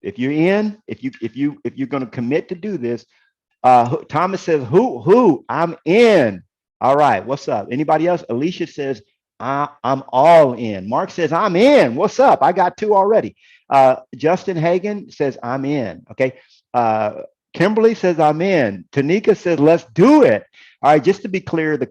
[SPEAKER 1] If you're in, if you're going to commit to do this, Thomas says, who? I'm in. All right. What's up? Anybody else? Alicia says, I'm all in. Mark says, I'm in. What's up? I got 2 already. Justin Hagan says, I'm in. Okay. Kimberly says, I'm in. Tanika says, let's do it. All right. Just to be clear, the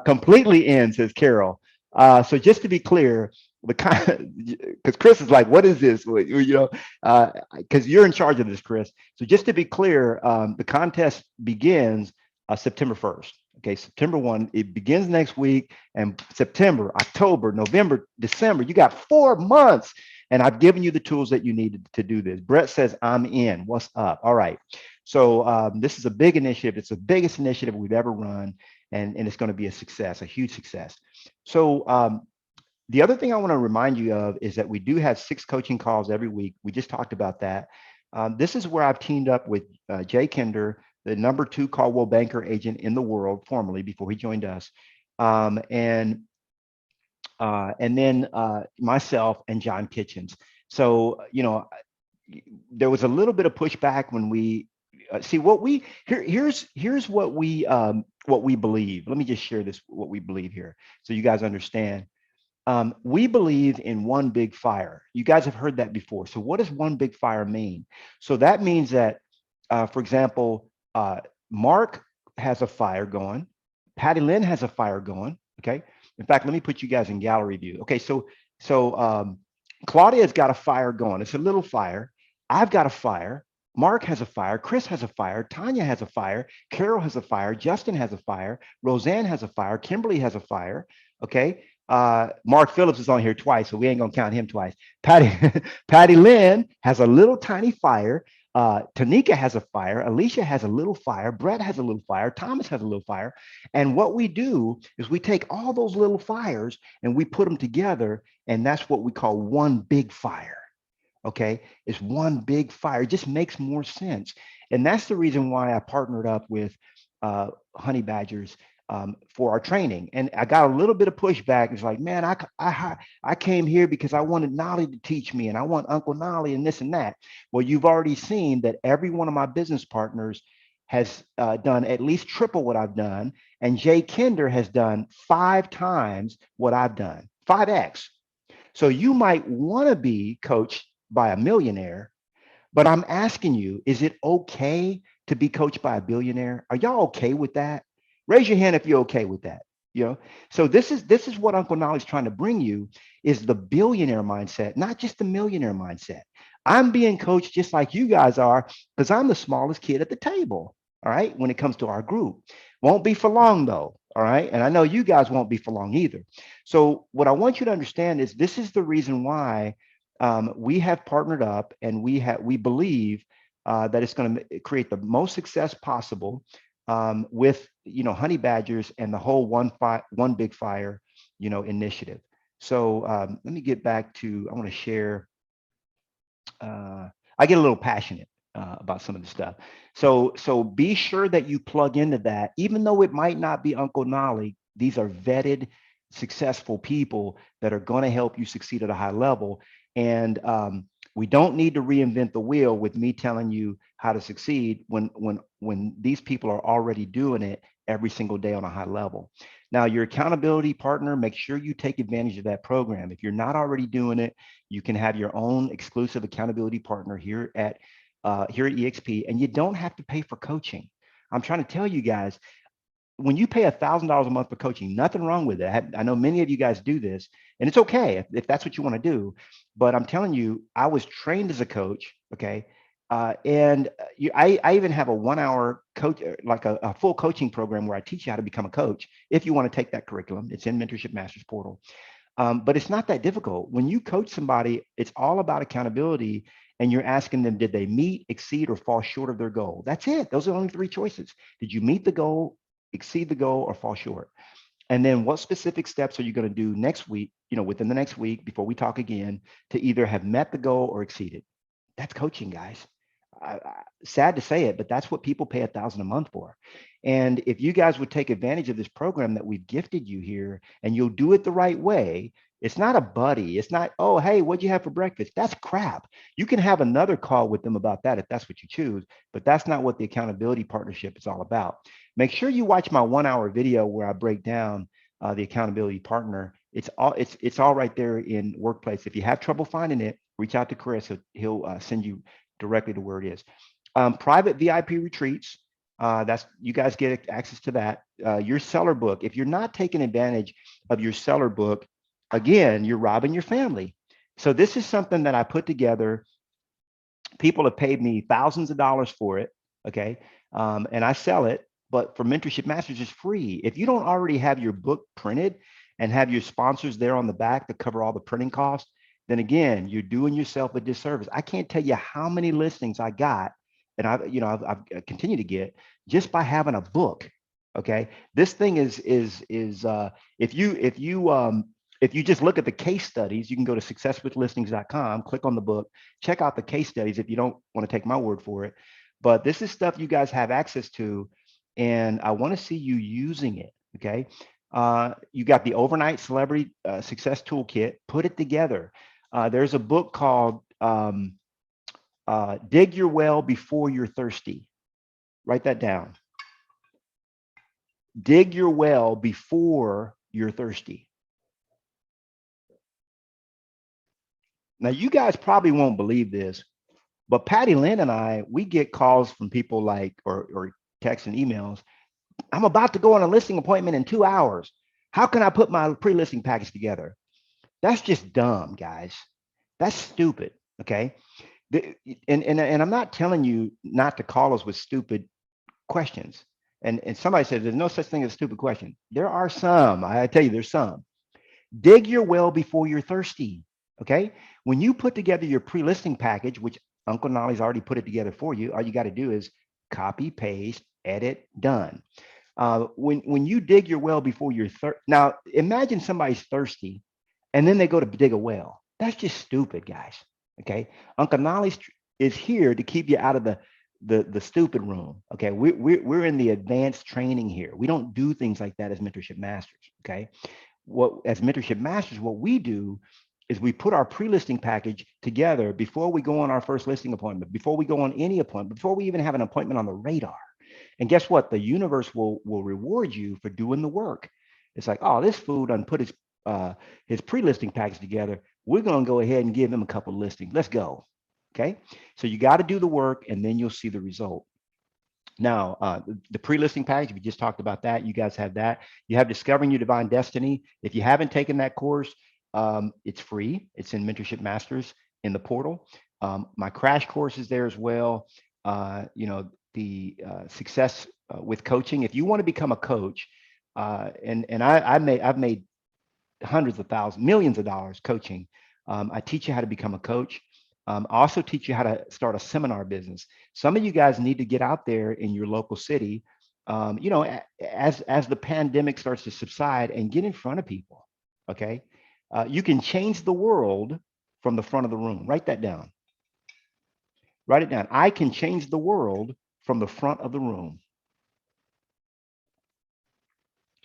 [SPEAKER 1] completely in, says Carol. So just to be clear, because Chris is like, what is this? Because you're in charge of this, Chris. So just to be clear, the contest begins September 1st. Okay, September 1, it begins next week, and September, October, November, December, you got 4 months. And I've given you the tools that you need to do this. Brett says, I'm in. What's up? All right. So this is a big initiative. It's the biggest initiative we've ever run, and it's going to be a success, a huge success. So the other thing I want to remind you of is that we do have 6 coaching calls every week. We just talked about that. This is where I've teamed up with Jay Kinder, the number 2 Caldwell banker agent in the world, formerly before he joined us, and then myself and John Kitchens. So there was a little bit of pushback when we see what we here's what we believe. Let me just share this what we believe here, so you guys understand. We believe in one big fire. You guys have heard that before. So what does one big fire mean? So that means that, for example, Mark has a fire going. Patty Lynn has a fire going. Okay. In fact, let me put you guys in gallery view. Okay. So Claudia's got a fire going. It's a little fire. I've got a fire. Mark has a fire. Chris has a fire. Tanya has a fire. Carol has a fire. Justin has a fire. Roseanne has a fire. Kimberly has a fire. Okay. Mark Phillips is on here twice, so we ain't gonna count him twice. Patty Lynn has a little tiny fire. Tanika has a fire. Alicia has a little fire. Brett has a little fire. Thomas has a little fire. And what we do is we take all those little fires and we put them together, and that's what we call one big fire. Okay, it's one big fire. It just makes more sense, and that's the reason why I partnered up with Honey Badgers for our training. And I got a little bit of pushback. It's like, man, I came here because I wanted Knolly to teach me, and I want Uncle Knolly and this and that. Well, you've already seen that every one of my business partners has done at least triple what I've done, and Jay Kinder has done 5 times what I've done, 5x. So you might want to be coached by a millionaire, but I'm asking you, is it okay to be coached by a billionaire? Are y'all okay with that? Raise your hand if you're okay with that. So this is what Uncle Knolly's trying to bring you, is the billionaire mindset, not just the millionaire mindset. I'm being coached just like you guys are, because I'm the smallest kid at the table. All right, when it comes to our group. Won't be for long though. All right, and I know you guys won't be for long either. So what I want you to understand is this is the reason why we have partnered up, and we believe that it's going to create the most success possible with Honey Badgers and the whole one big fire initiative. So let me get back to, I want to share. I get a little passionate about some of the stuff. So be sure that you plug into that, even though it might not be Uncle Knolly. These are vetted, successful people that are going to help you succeed at a high level. And we don't need to reinvent the wheel with me telling you how to succeed when these people are already doing it every single day on a high level. Now, your accountability partner, make sure you take advantage of that program. If you're not already doing it, you can have your own exclusive accountability partner here at EXP, and you don't have to pay for coaching. I'm trying to tell you guys, when you pay $1,000 a month for coaching, nothing wrong with it. I know many of you guys do this, and it's okay if that's what you want to do. But I'm telling you, I was trained as a coach, okay? And I even have a 1-hour coach, like a full coaching program where I teach you how to become a coach if you want to take that curriculum. It's in Mentorship Masters Portal. But it's not that difficult. When you coach somebody, it's all about accountability, and you're asking them, did they meet, exceed, or fall short of their goal? That's it. Those are the only 3 choices. Did you meet the goal? exceed the goal or fall short? And then what specific steps are you going to do next week, within the next week before we talk again, to either have met the goal or exceeded? That's coaching, guys. Sad to say it, but that's what people pay $1,000 a month for. And if you guys would take advantage of this program that we've gifted you here, and you'll do it the right way, it's not a buddy. It's not, oh, hey, what'd you have for breakfast? That's crap. You can have another call with them about that if that's what you choose, but that's not what the accountability partnership is all about. Make sure you watch my 1-hour video where I break down the accountability partner. It's all right there in Workplace. If you have trouble finding it, reach out to Chris. He'll send you directly to where it is. Private VIP retreats. That's, you guys get access to that. Your seller book. If you're not taking advantage of your seller book, again, you're robbing your family. So this is something that I put together. People have paid me thousands of dollars for it. Okay. And I sell it, but for Mentorship Masters, it's free. If you don't already have your book printed and have your sponsors there on the back to cover all the printing costs, then again, you're doing yourself a disservice. I can't tell you how many listings I got, and I've continued to get just by having a book. Okay, this thing is if you just look at the case studies, you can go to successwithlistings.com, click on the book, check out the case studies if you don't want to take my word for it. But this is stuff you guys have access to, and I want to see you using it. Okay, you got the overnight celebrity success toolkit. Put it together. There's a book called Dig Your Well Before You're Thirsty. Write that down. Dig your well before you're thirsty. Now, you guys probably won't believe this, but Patty Lynn and I, we get calls from people like, or texts and emails. I'm about to go on a listing appointment in 2 hours. How can I put my pre-listing package together? That's just dumb, guys. That's stupid. Okay. And I'm not telling you not to call us with stupid questions. And somebody said there's no such thing as a stupid question. There are some. I tell you, there's some. Dig your well before you're thirsty. Okay. When you put together your pre-listing package, which Uncle Knolly's already put it together for you, all you got to do is copy, paste, edit, done. When you dig your well before you're now imagine somebody's thirsty and then they go to dig a well. That's just stupid, guys. Okay. Uncle Knolly is here to keep you out of the stupid room. Okay. We're in the advanced training here. We don't do things like that as Mentorship Masters. Okay. As Mentorship Masters, what we do is we put our pre-listing package together before we go on our first listing appointment, before we go on any appointment, before we even have an appointment on the radar. And guess what? The universe will reward you for doing the work. It's like, oh, this fool done put his pre-listing package together. We're going to go ahead and give him a couple of listings. Let's go. Okay. So you got to do the work and then you'll see the result. Now, the pre-listing package, we just talked about that. You guys have that. You have Discovering Your Divine Destiny. If you haven't taken that course, it's free. It's in Mentorship Masters in the portal. My crash course is there as well. The success with coaching. If you want to become a coach, I've made hundreds of thousands, millions of dollars coaching. I teach you how to become a coach. I also teach you how to start a seminar business. Some of you guys need to get out there in your local city, as the pandemic starts to subside, and get in front of people. Okay. You can change the world from the front of the room. Write that down. Write it down. I can change the world from the front of the room.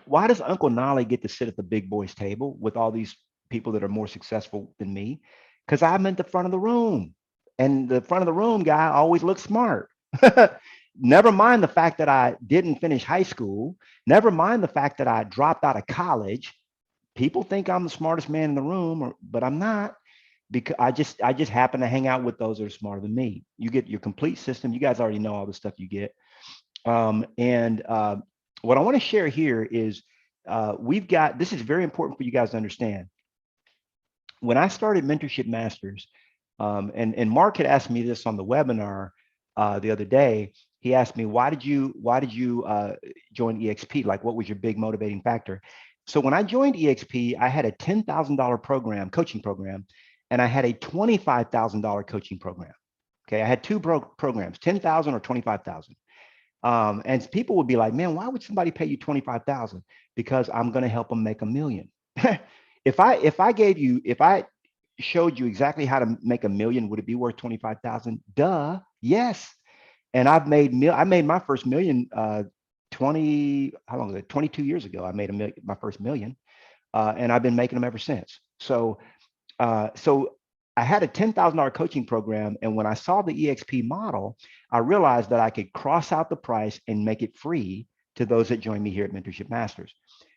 [SPEAKER 1] Why does Uncle Knolly get to sit at the big boys table with all these people that are more successful than me? Because I'm at the front of the room, and the front of the room guy always looks smart. Never mind the fact that I didn't finish high school. Never mind the fact that I dropped out of college. People think I'm the smartest man in the room, but I'm not, because I just happen to hang out with those that are smarter than me. You get your complete system. You guys already know all the stuff you get. What I want to share here is this is very important for you guys to understand. When I started Mentorship Masters, and Mark had asked me this on the webinar the other day. He asked me, why did you join EXP? Like, what was your big motivating factor? So when I joined EXP, I had a $10,000 coaching program, and I had a $25,000 coaching program. Okay, I had two programs, 10,000 or 25,000. And people would be like, man, why would somebody pay you 25,000? Because I'm going to help them make $1 million. If I showed you exactly how to make $1 million, would it be worth 25,000? Duh. Yes. And I made my first million 20, how long was it? 22 years ago. I made my first million. And I've been making them ever since. So I had a $10,000 coaching program. And when I saw the EXP model, I realized that I could cross out the price and make it free to those that join me here at Mentorship Masters.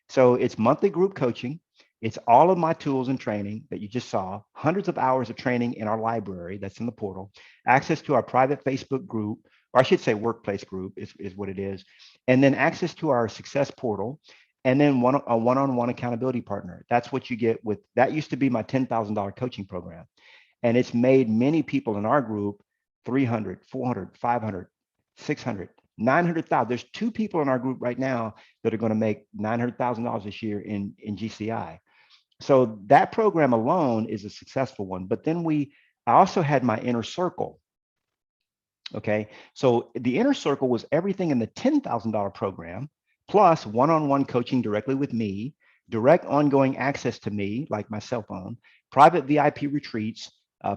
[SPEAKER 1] So it's monthly group coaching. It's all of my tools and training that you just saw, hundreds of hours of training in our library that's in the portal, access to our private Facebook group, or I should say workplace group is what it is, and then access to our success portal, and then a one-on-one accountability partner. That's what you get with, that used to be my $10,000 coaching program. And it's made many people in our group 300, 400, 500, 600, 900,000. There's 2 people in our group right now that are going to make $900,000 this year in GCI. So that program alone is a successful one. But then I also had my inner circle. Okay, so the inner circle was everything in the $10,000 program, plus one-on-one coaching directly with me, direct ongoing access to me, like my cell phone, private VIP retreats,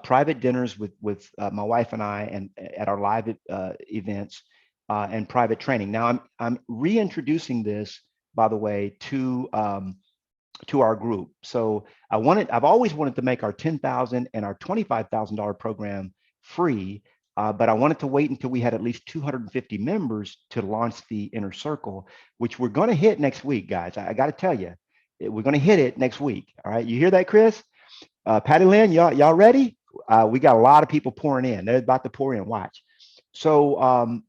[SPEAKER 1] private dinners with my wife and I, and at our live events, and private training. Now I'm reintroducing this, by the way, to our group. So I've always wanted to make our $10,000 and our $25,000 program free. But I wanted to wait until we had at least 250 members to launch the inner circle, which we're going to hit next week, guys. I got to tell you, we're going to hit it next week. All right. You hear that, Chris? Patty Lynn, y'all ready? We got a lot of people pouring in. They're about to pour in. Watch. So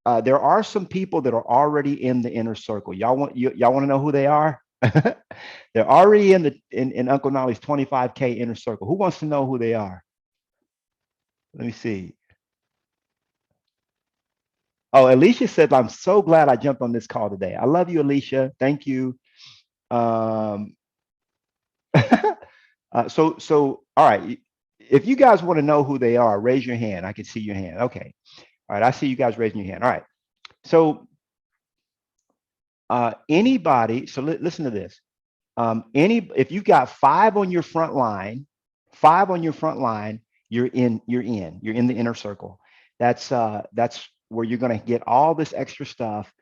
[SPEAKER 1] there are some people that are already in the inner circle. Y'all want to know who they are? They're already in Uncle Knolly's 25K inner circle. Who wants to know who they are? Let me see. Oh, Alicia says, I'm so glad I jumped on this call today. I love you, Alicia. Thank you. So all right. If you guys want to know who they are, raise your hand. I can see your hand. Okay. All right. I see you guys raising your hand. All right. So anybody, so listen to this. If you got 5 on your front line, you're in the inner circle. That's where you're going to get all this extra stuff,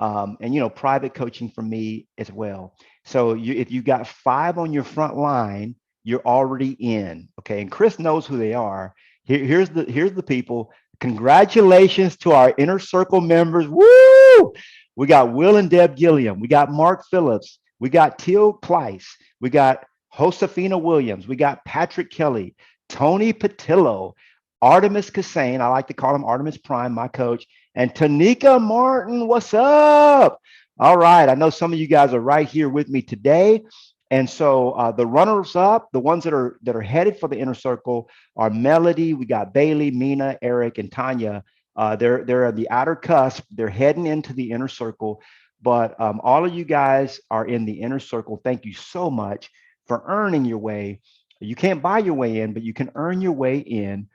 [SPEAKER 1] and private coaching from me as well. So if you got 5 on your front line, you're already in. Okay, and Chris knows who they are. Here's the people. Congratulations to our inner circle members. Woo! We got Will and Deb Gilliam. We got Mark Phillips. We got Teal Kleiss. We got Josefina Williams. We got Patrick Kelly, Tony Patillo, Artemis Kassane. I like to call him Artemis Prime, my coach, and Tanika Martin. What's up? All right. I know some of you guys are right here with me today. And so the runners up, the ones that are headed for the inner circle are Melody. We got Bailey, Mina, Eric, and Tanya. They're at the outer cusp. They're heading into the inner circle. But all of you guys are in the inner circle. Thank you so much for earning your way. You can't buy your way in, but you can earn your way in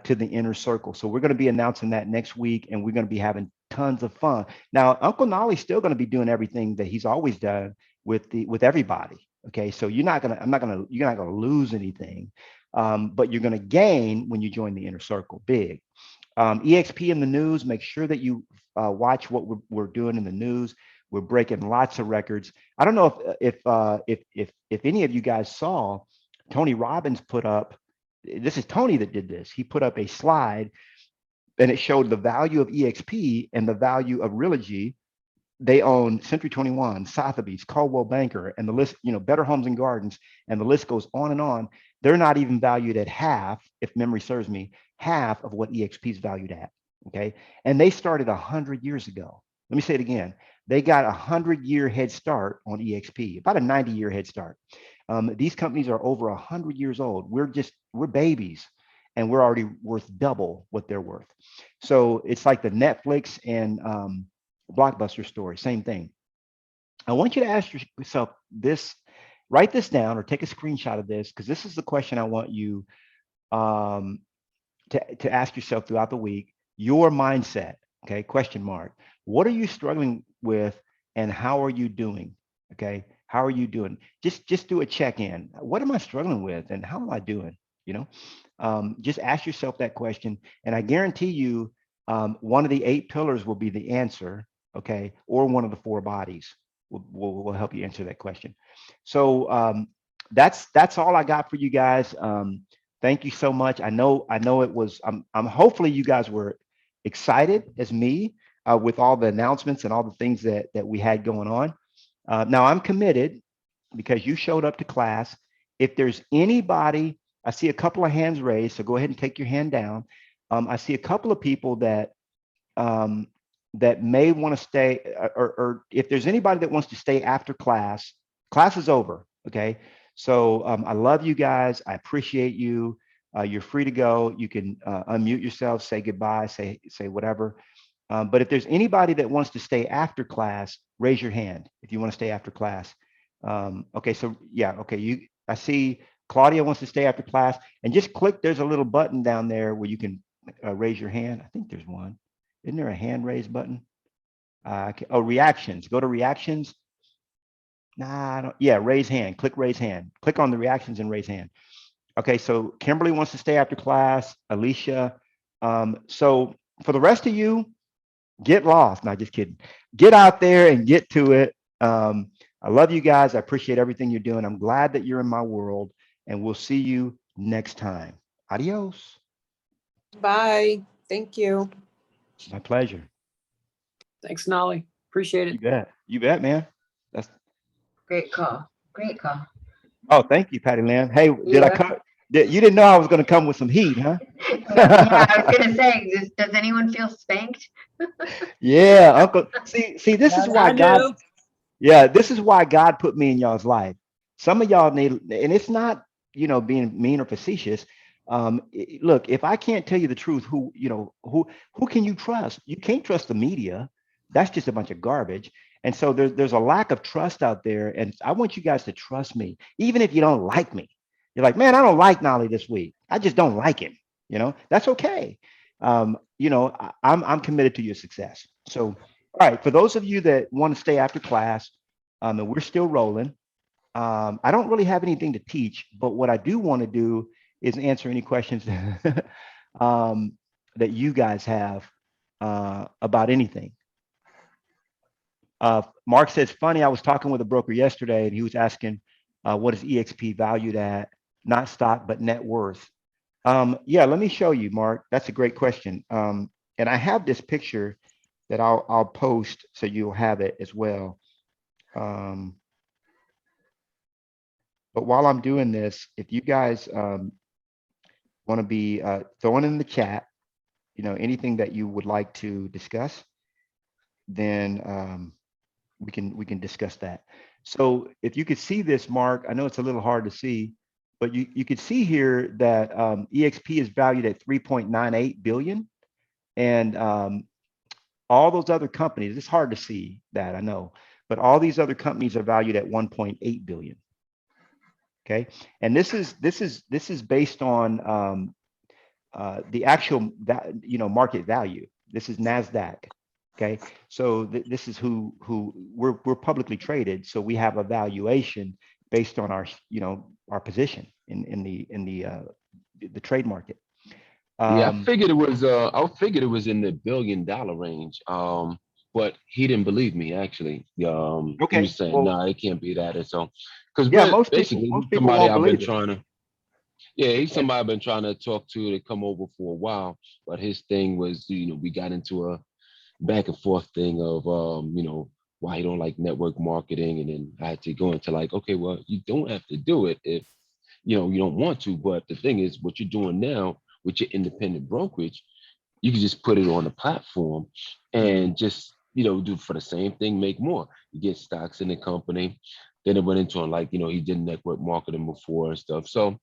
[SPEAKER 1] to the inner circle. So we're going to be announcing that next week, and we're going to be having tons of fun. Now, Uncle Knolly's still going to be doing everything that he's always done with everybody. Okay, so you're not going to lose anything, but you're going to gain when you join the inner circle. Big. EXP in the news. Make sure that you watch what we're doing in the news. We're breaking lots of records. I don't know if any of you guys saw Tony Robbins put up. This is Tony that did this. He put up a slide, and it showed the value of EXP and the value of Realogy. They own Century 21, Sotheby's, Coldwell Banker, and the list, Better Homes and Gardens, and the list goes on and on. They're not even valued at half, if memory serves me, half of what EXP is valued at. Okay, and they started 100 years ago. Let me say it again. They got a 100-year head start on EXP, about a 90-year head start. These companies are over 100 years old. We're babies, and we're already worth double what they're worth. So it's like the Netflix and Blockbuster story, same thing. I want you to ask yourself this, write this down or take a screenshot of this, because this is the question I want you to ask yourself throughout the week. Your mindset. Okay, question mark. What are you struggling with and how are you doing? Okay, how are you doing? Just do a check-in. What am I struggling with and how am I doing? You know, just ask yourself that question, and I guarantee you, one of the 8 pillars will be the answer. Okay, or one of the 4 bodies will help you answer that question. So that's all I got for you guys. Thank you so much. I know it was. I'm hopefully you guys were excited as me with all the announcements and all the things that we had going on. Now I'm committed because you showed up to class. If there's anybody, I see a couple of hands raised, so go ahead and take your hand down. I see a couple of people um, that may want to stay, or if there's anybody that wants to stay after class, class is over. Okay. So I love you guys. I appreciate you. You're free to go. You can unmute yourself, say goodbye, say whatever. But if there's anybody that wants to stay after class, raise your hand if you want to stay after class. Okay, so yeah, okay. I see Claudia wants to stay after class, and just click. There's a little button down there where you can raise your hand. I think there's one. Isn't there a hand raise button? Oh, reactions. Go to reactions. Nah, I don't, yeah, raise hand. Click raise hand. Click on the reactions and raise hand. Okay, so Kimberly wants to stay after class. Alicia. So for the rest of you, get lost. Not just kidding. Get out there and get to it. I love you guys. I appreciate everything you're doing. I'm glad that you're in my world, and we'll see you next time. Adios.
[SPEAKER 3] Bye. Thank you.
[SPEAKER 1] My pleasure.
[SPEAKER 4] Thanks, Knolly. Appreciate
[SPEAKER 1] You
[SPEAKER 4] it.
[SPEAKER 1] bet. You bet, man. That's
[SPEAKER 5] Great call. Great call.
[SPEAKER 1] oh, thank you, Patty Lynn. Hey, did I
[SPEAKER 5] Yeah.
[SPEAKER 1] come? You didn't know I was going to come with some heat, huh?
[SPEAKER 5] Yeah, I was gonna say, does anyone feel spanked?
[SPEAKER 1] Yeah, Uncle. See, this is why
[SPEAKER 4] I
[SPEAKER 1] God.
[SPEAKER 4] do.
[SPEAKER 1] Yeah, this is why God put me in y'all's life. Some of y'all need, and it's not, being mean or facetious. Look, if I can't tell you the truth, who can you trust? You can't trust the media. That's just a bunch of garbage. And so there's a lack of trust out there, and I want you guys to trust me, even if you don't like me. You're like, man, I don't like Nolly this week. I just don't like him. That's okay. I'm committed to your success. So, all right, for those of you that want to stay after class, and we're still rolling. I don't really have anything to teach, but what I do want to do is answer any questions that you guys have about anything. Mark says, funny, I was talking with a broker yesterday and he was asking, what is EXP valued at? Not stock, but net worth. Yeah, let me show you, Mark. That's a great question. And I have this picture that I'll post so you'll have it as well. But while I'm doing this, if you guys want to be throwing in the chat, anything that you would like to discuss, then we can discuss that. So if you could see this, Mark, I know it's a little hard to see, but you could see here that EXP is valued at 3.98 billion, and all those other companies. It's hard to see that, I know, but all these other companies are valued at 1.8 billion. Okay, and this is based on the actual market value. This is NASDAQ. Okay, so this is who we're publicly traded, so we have a valuation based on our position in the trade market.
[SPEAKER 6] Yeah, I figured it was in the $1 billion range. But he didn't believe me actually. He
[SPEAKER 1] Okay,
[SPEAKER 6] was saying,
[SPEAKER 1] well,
[SPEAKER 6] no, it can't be that. And so, because
[SPEAKER 1] yeah,
[SPEAKER 6] basically
[SPEAKER 1] most
[SPEAKER 6] he's
[SPEAKER 1] people
[SPEAKER 6] somebody
[SPEAKER 1] won't
[SPEAKER 6] I've been
[SPEAKER 1] believe it.
[SPEAKER 6] trying to, yeah, he's
[SPEAKER 1] And
[SPEAKER 6] somebody I've been trying to talk to come over for a while. But his thing was, we got into a back and forth thing of, why he don't like network marketing. And then I had to go into like, okay, well, you don't have to do it if, you don't want to. But the thing is, what you're doing now with your independent brokerage, you can just put it on the platform and just do for the same thing, make more. You get stocks in the company. Then it went into like he did network marketing before and stuff. So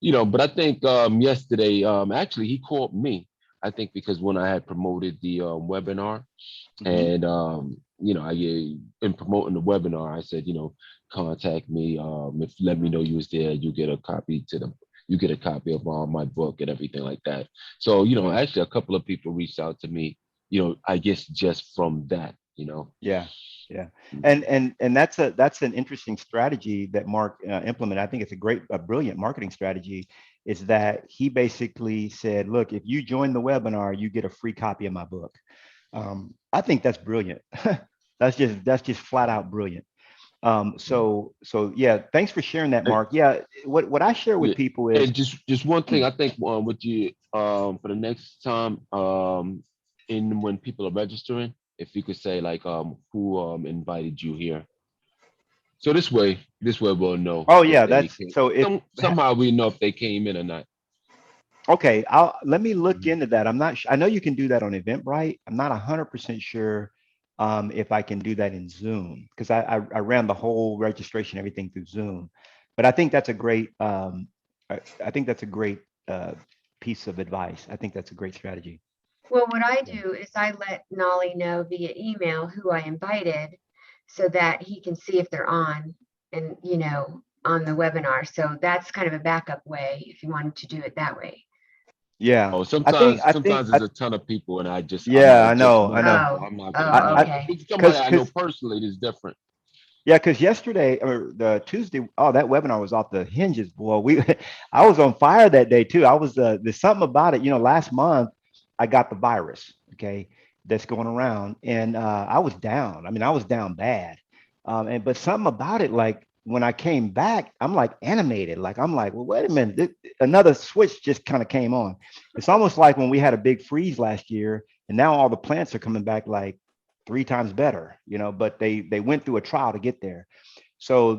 [SPEAKER 6] but I think yesterday actually he called me, I think, because when I had promoted the webinar,
[SPEAKER 1] mhm.
[SPEAKER 6] and I in promoting the webinar, I said, contact me, if let me know you was there, you get a copy of my book and everything like that. So actually a couple of people reached out to me I guess just from that,
[SPEAKER 1] Yeah, yeah, and that's an interesting strategy that Mark implemented. I think it's a brilliant marketing strategy. Is that he basically said, look, if you join the webinar, you get a free copy of my book. I think that's brilliant. That's just flat out brilliant. So yeah, thanks for sharing that, Mark. Yeah, what I share with
[SPEAKER 6] Yeah.
[SPEAKER 1] people is,
[SPEAKER 6] And just one thing, I think with you for the next time, in when people are registering, if you could say like who invited you here. So this way we'll know
[SPEAKER 1] oh
[SPEAKER 6] if
[SPEAKER 1] yeah,
[SPEAKER 6] they
[SPEAKER 1] that's
[SPEAKER 6] came.
[SPEAKER 1] so if
[SPEAKER 6] Somehow we know if they came in or not.
[SPEAKER 1] okay, let me look into that. I'm not I know you can do that on Eventbrite. I'm not 100% sure if I can do that in Zoom, because I ran the whole registration, everything through Zoom. But I think that's a great I think that's a great piece of advice. I think that's a great strategy.
[SPEAKER 5] Well, what I
[SPEAKER 1] Yeah.
[SPEAKER 5] do is I let Knolly know via email who I invited so that he can see if they're on and, on the webinar. So that's kind of a backup way if you wanted to do it that way.
[SPEAKER 1] Yeah.
[SPEAKER 6] Oh,
[SPEAKER 1] I think
[SPEAKER 6] sometimes there's a ton of people, and I
[SPEAKER 1] yeah,
[SPEAKER 6] might just
[SPEAKER 1] I
[SPEAKER 6] one
[SPEAKER 1] know.
[SPEAKER 6] people.
[SPEAKER 5] Oh,
[SPEAKER 6] I'm not gonna
[SPEAKER 5] oh,
[SPEAKER 6] know.
[SPEAKER 1] I
[SPEAKER 5] okay.
[SPEAKER 6] If it's somebody I know
[SPEAKER 1] because
[SPEAKER 6] personally, it's different.
[SPEAKER 1] Yeah, because yesterday or the Tuesday, oh, that webinar was off the hinges, boy. I was on fire that day too. I was there's something about it. Last month I got the virus, okay, that's going around, and I was down. I mean, I was down bad, but something about it, like when I came back, I'm like animated. Like I'm like, well, wait a minute, another switch just kind of came on. It's almost like when we had a big freeze last year, and now all the plants are coming back like 3 times better, but they went through a trial to get there. So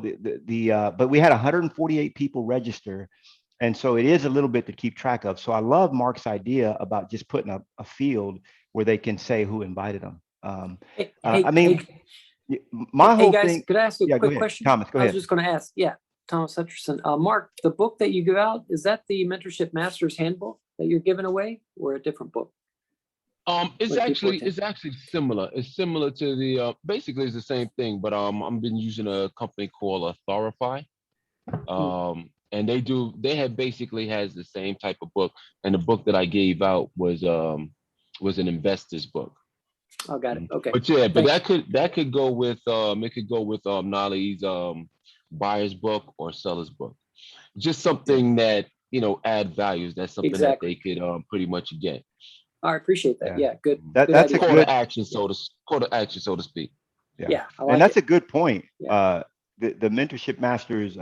[SPEAKER 1] but we had 148 people register. And so it is a little bit to keep track of. So I love Mark's idea about just putting a field where they can say who invited them.
[SPEAKER 4] Hey,
[SPEAKER 1] I
[SPEAKER 4] hey,
[SPEAKER 1] mean, my
[SPEAKER 4] hey,
[SPEAKER 1] whole
[SPEAKER 4] guys,
[SPEAKER 1] thing.
[SPEAKER 4] could I ask you a
[SPEAKER 1] Yeah, go
[SPEAKER 4] quick
[SPEAKER 1] ahead.
[SPEAKER 4] question?
[SPEAKER 1] Thomas, go
[SPEAKER 4] I was
[SPEAKER 1] ahead.
[SPEAKER 4] just going to ask. Yeah, Thomas Hutcherson. Mark, the book that you give out, is that the Mentorship Master's Handbook that you're giving away, or a different book?
[SPEAKER 6] It's
[SPEAKER 4] What people
[SPEAKER 6] actually
[SPEAKER 4] attend?
[SPEAKER 6] similar. It's similar to the basically it's the same thing, but I've been using a company called Authorify. And they have basically has the same type of book. And the book that I gave out was an investor's book.
[SPEAKER 4] Oh, got it. Okay.
[SPEAKER 6] But yeah, but
[SPEAKER 4] Thanks.
[SPEAKER 6] that could go with it could go with Nolly's buyer's book or seller's book. Just something that add values. That's something that
[SPEAKER 4] Exactly.
[SPEAKER 6] they could pretty much get.
[SPEAKER 4] I appreciate that.
[SPEAKER 1] Yeah.
[SPEAKER 4] Yeah, good.
[SPEAKER 1] That's
[SPEAKER 4] Good
[SPEAKER 1] a
[SPEAKER 4] idea.
[SPEAKER 6] Call
[SPEAKER 1] good,
[SPEAKER 6] to action, call to action, so to speak.
[SPEAKER 1] yeah.
[SPEAKER 4] Yeah, I
[SPEAKER 1] And
[SPEAKER 4] like
[SPEAKER 1] that's
[SPEAKER 4] it.
[SPEAKER 1] a good point.
[SPEAKER 4] Yeah.
[SPEAKER 1] The Mentorship Masters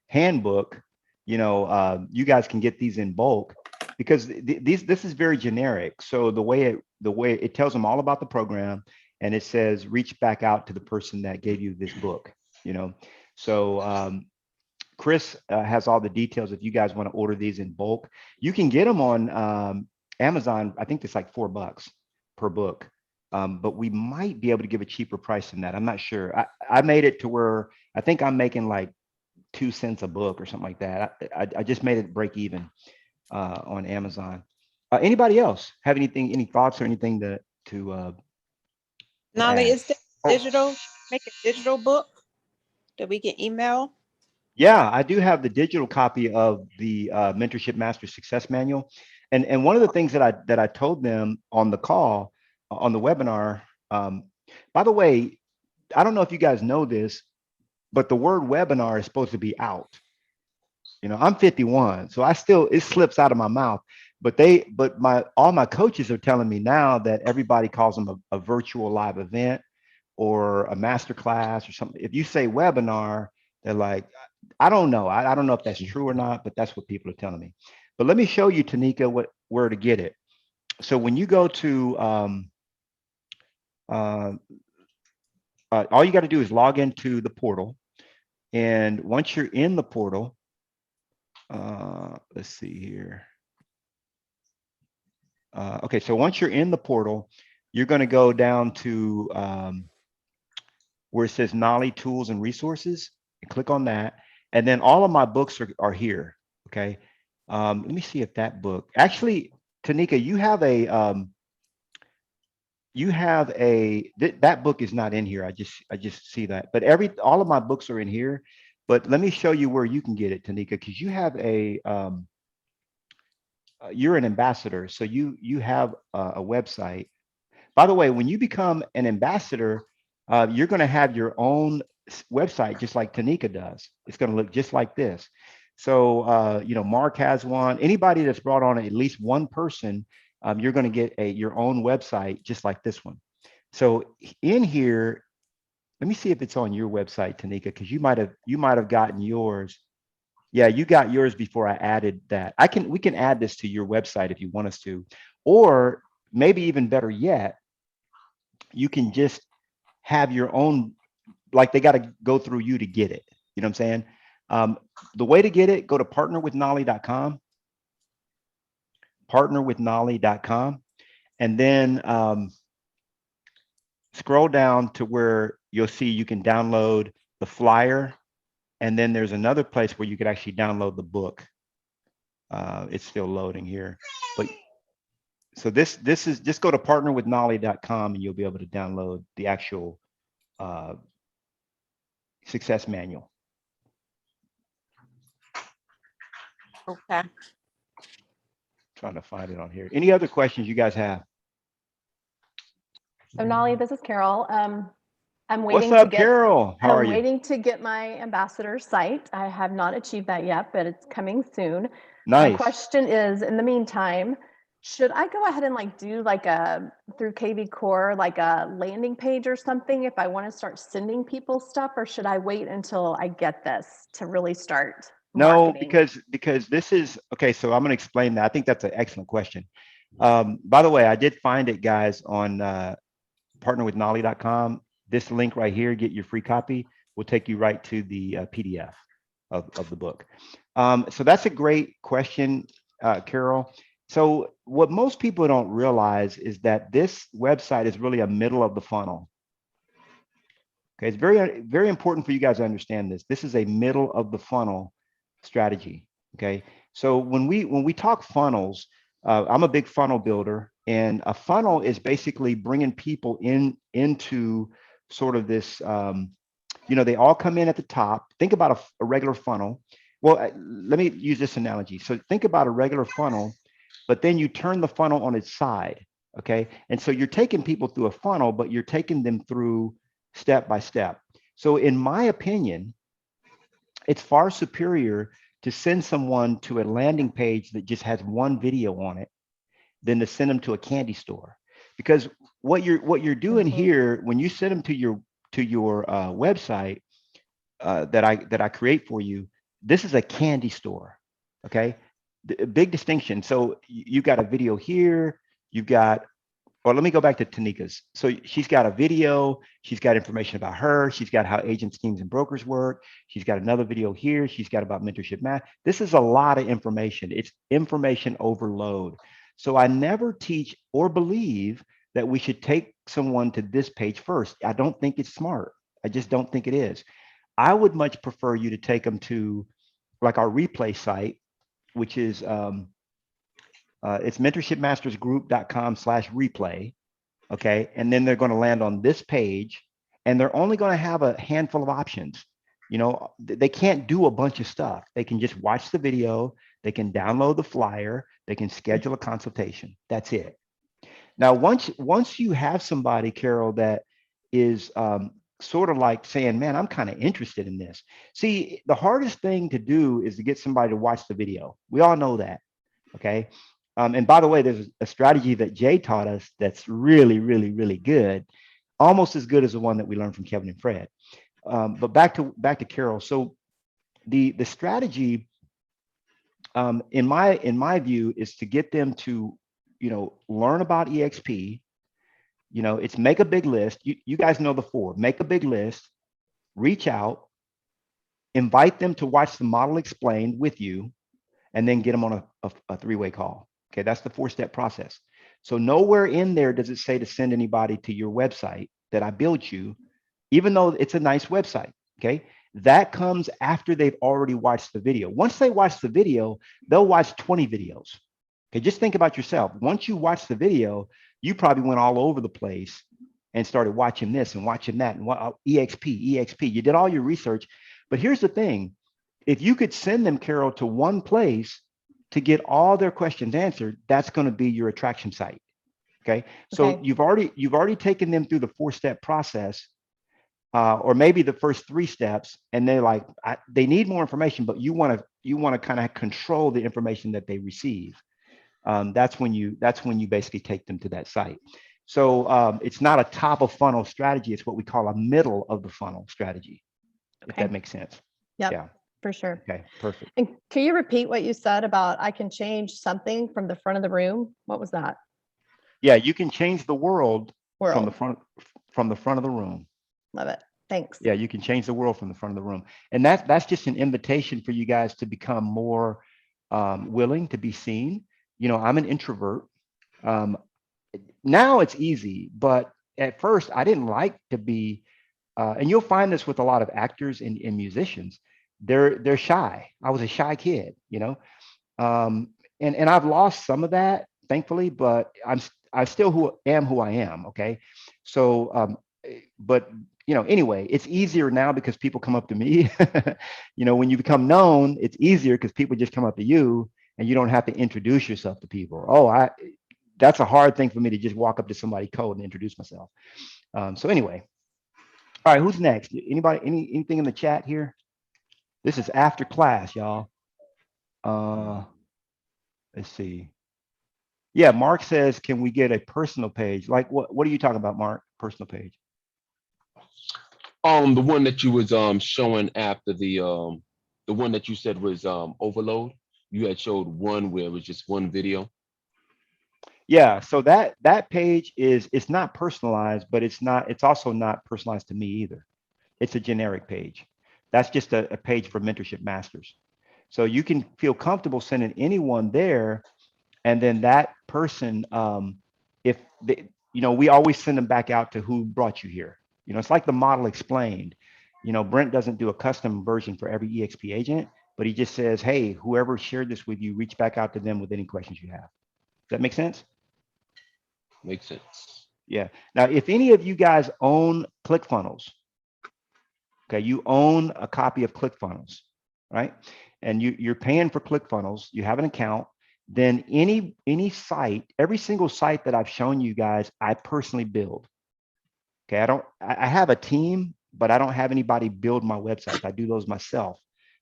[SPEAKER 1] handbook, you guys can get these in bulk because this is very generic. So the way it tells them all about the program, and it says reach back out to the person that gave you this book. So Chris has all the details. If you guys want to order these in bulk, you can get them on Amazon. I think it's like $4 per book. But we might be able to give a cheaper price than that. I'm not sure. I made it to where I think I'm making like 2 cents a book or something like that. I just made it break even on Amazon. Anybody else have any thoughts or anything to
[SPEAKER 3] Nolly,
[SPEAKER 1] add?
[SPEAKER 3] is this
[SPEAKER 1] Oh,
[SPEAKER 3] digital? Make a digital book that we can email?
[SPEAKER 1] yeah, I do have the digital copy of the Mentorship Master Success Manual, and one of the things that I told them on the call on the webinar. By the way, I don't know if you guys know this, but the word webinar is supposed to be out. I'm 51, so it slips out of my mouth. But all my coaches are telling me now that everybody calls them a virtual live event or a master class or something. If you say webinar, they're like, I don't know. I don't know if that's true or not, but that's what people are telling me. But let me show you, Tanika, where to get it. So when you go to all you got to do is log into the portal, and once you're in the portal, let's see here. Okay, so once you're in the portal, you're going to go down to where it says Knolly Tools and Resources, and click on that. And then all of my books are here. Okay. Let me see if that book actually, Tanika, that book is not in here. I just see that, but all of my books are in here. But let me show you where you can get it, Tanika, because you have you're an ambassador, so you have a website. By the way, when you become an ambassador, you're going to have your own website, just like Tanika does. It's going to look just like this. So, you know, Mark has one. Anybody that's brought on at least one person, you're going to get your own website, just like this one. So in here, let me see if it's on your website, Tanika, because you might have gotten yours. Yeah, you got yours before I added that. We can add this to your website if you want us to, or maybe even better yet, you can just have your own, like they got to go through you to get it. You know what I'm saying? The way to get it, go to partnerwithnolly.com, partnerwithnolly.com, and then scroll down to where you'll see you can download the flyer. And then there's another place where you could actually download the book. It's still loading here. But so this is, just go to partnerwithnolly.com and you'll be able to download the actual success manual.
[SPEAKER 3] Okay.
[SPEAKER 1] Trying to find it on here. Any other questions you guys have?
[SPEAKER 7] So Knolly, this is Carol. I'm
[SPEAKER 1] What's
[SPEAKER 7] waiting
[SPEAKER 1] up,
[SPEAKER 7] to get,
[SPEAKER 1] Carol? How are
[SPEAKER 7] I'm
[SPEAKER 1] you?
[SPEAKER 7] waiting to get my ambassador site. I have not achieved that yet, but it's coming soon. My
[SPEAKER 1] Nice.
[SPEAKER 7] question is, in the meantime, should I go ahead and like do like through KV Core, like a landing page or something if I want to start sending people stuff, or should I wait until I get this to really start
[SPEAKER 1] No,
[SPEAKER 7] marketing?
[SPEAKER 1] because this is, okay, so I'm going to explain that. I think that's an excellent question. By the way, I did find it, guys, on partnerwithnolly.com. This link right here, get your free copy, will take you right to the PDF of the book. So that's a great question, Carol. So what most people don't realize is that this website is really a middle of the funnel. Okay, it's very, very important for you guys to understand this. This is a middle of the funnel strategy. Okay, so when we talk funnels, I'm a big funnel builder, and a funnel is basically bringing people into sort of this. You know, they all come in at the top. Think about a regular funnel. Well, let me use this analogy. So think about a regular funnel, but then you turn the funnel on its side. Okay, and so you're taking people through a funnel, but you're taking them through step by step. So in my opinion, it's far superior to send someone to a landing page that just has one video on it than to send them to a candy store. Because what you're doing here, when you send them to your website that I create for you, this is a candy store. Okay, big distinction. So you got a video here, you've got, or let me go back to Tanika's. So she's got a video, she's got information about her, she's got how agents, schemes, and brokers work. She's got another video here, she's got about mentorship math. This is a lot of information. It's information overload. So I never teach or believe that we should take someone to this page first. I don't think it's smart. I just don't think it is. I would much prefer you to take them to like our replay site, which is it's mentorshipmastersgroup.com/replay. Okay. And then they're going to land on this page, and they're only going to have a handful of options. You know, they can't do a bunch of stuff. They can just watch the video. They can download the flyer. They can schedule a consultation. That's it. Now, once you have somebody, Carol, that is sort of like saying, man, I'm kind of interested in this. See, the hardest thing to do is to get somebody to watch the video. We all know that. Okay. And by the way, there's a strategy that Jay taught us that's really, really, really good, almost as good as the one that we learned from Kevin and Fred. But back to Carol. So the strategy, in my view, is to get them to, you know, learn about EXP. You know, it's make a big list. You guys know the four. Make a big list, reach out, invite them to watch the model explained with you, and then get them on a three-way call. Okay, that's the four-step process. So nowhere in there does it say to send anybody to your website that I built you, even though it's a nice website. Okay, that comes after they've already watched the video. Once they watch the video, they'll watch 20 videos. Okay, just think about yourself. Once you watch the video, you probably went all over the place and started watching this and watching that and EXP. You did all your research. But here's the thing. If you could send them, Carol, to one place to get all their questions answered, that's going to be your attraction site. Okay, so
[SPEAKER 7] Okay.
[SPEAKER 1] you've already taken them through the 4-step process, or maybe the first 3 steps, and they're like, they need more information, but you want to kind of control the information that they receive. That's when you basically take them to that site. So it's not a top of funnel strategy. It's what we call a middle of the funnel strategy, if
[SPEAKER 7] Okay.
[SPEAKER 1] that makes sense.
[SPEAKER 7] Yep,
[SPEAKER 1] Yeah.
[SPEAKER 7] for sure.
[SPEAKER 1] Okay, perfect.
[SPEAKER 7] And can you repeat what you said about I can change something from the front of the room? What was that?
[SPEAKER 1] Yeah, you can change the world from the
[SPEAKER 7] World.
[SPEAKER 1] front of the room.
[SPEAKER 7] Love it. Thanks.
[SPEAKER 1] Yeah, you can change the world from the front of the room. And that's just an invitation for you guys to become more willing to be seen. You know, I'm an introvert. Now it's easy, but at first I didn't like to be, and you'll find this with a lot of actors and musicians. They're shy. I was a shy kid, you know, and I've lost some of that, thankfully, but I still am who I am. Okay, so but you know, anyway, it's easier now because people come up to me. You know, when you become known, it's easier because people just come up to you and you don't have to introduce yourself to people. Oh, that's a hard thing for me to just walk up to somebody cold and introduce myself. So anyway, all right, who's next? Anybody, anything in the chat here? This is after class, y'all. Let's see. Yeah, Mark says, can we get a personal page? Like what are you talking about, Mark? Personal page.
[SPEAKER 6] The one that you was showing after the one that you said was overload. You had showed one where it was just one video.
[SPEAKER 1] Yeah, so that page it's not personalized, but it's also not personalized to me either. It's a generic page. That's just a page for mentorship masters. So you can feel comfortable sending anyone there, and then that person, if they, you know, we always send them back out to who brought you here. You know, it's like the model explained. You know, Brent doesn't do a custom version for every EXP agent, but he just says, hey, whoever shared this with you, reach back out to them with any questions you have. Does that make sense?
[SPEAKER 6] Makes sense.
[SPEAKER 1] Yeah. Now, if any of you guys own ClickFunnels, okay, you own a copy of ClickFunnels, right? And you're paying for ClickFunnels, you have an account, then any site, every single site that I've shown you guys, I personally build. Okay, I have a team, but I don't have anybody build my websites. I do those myself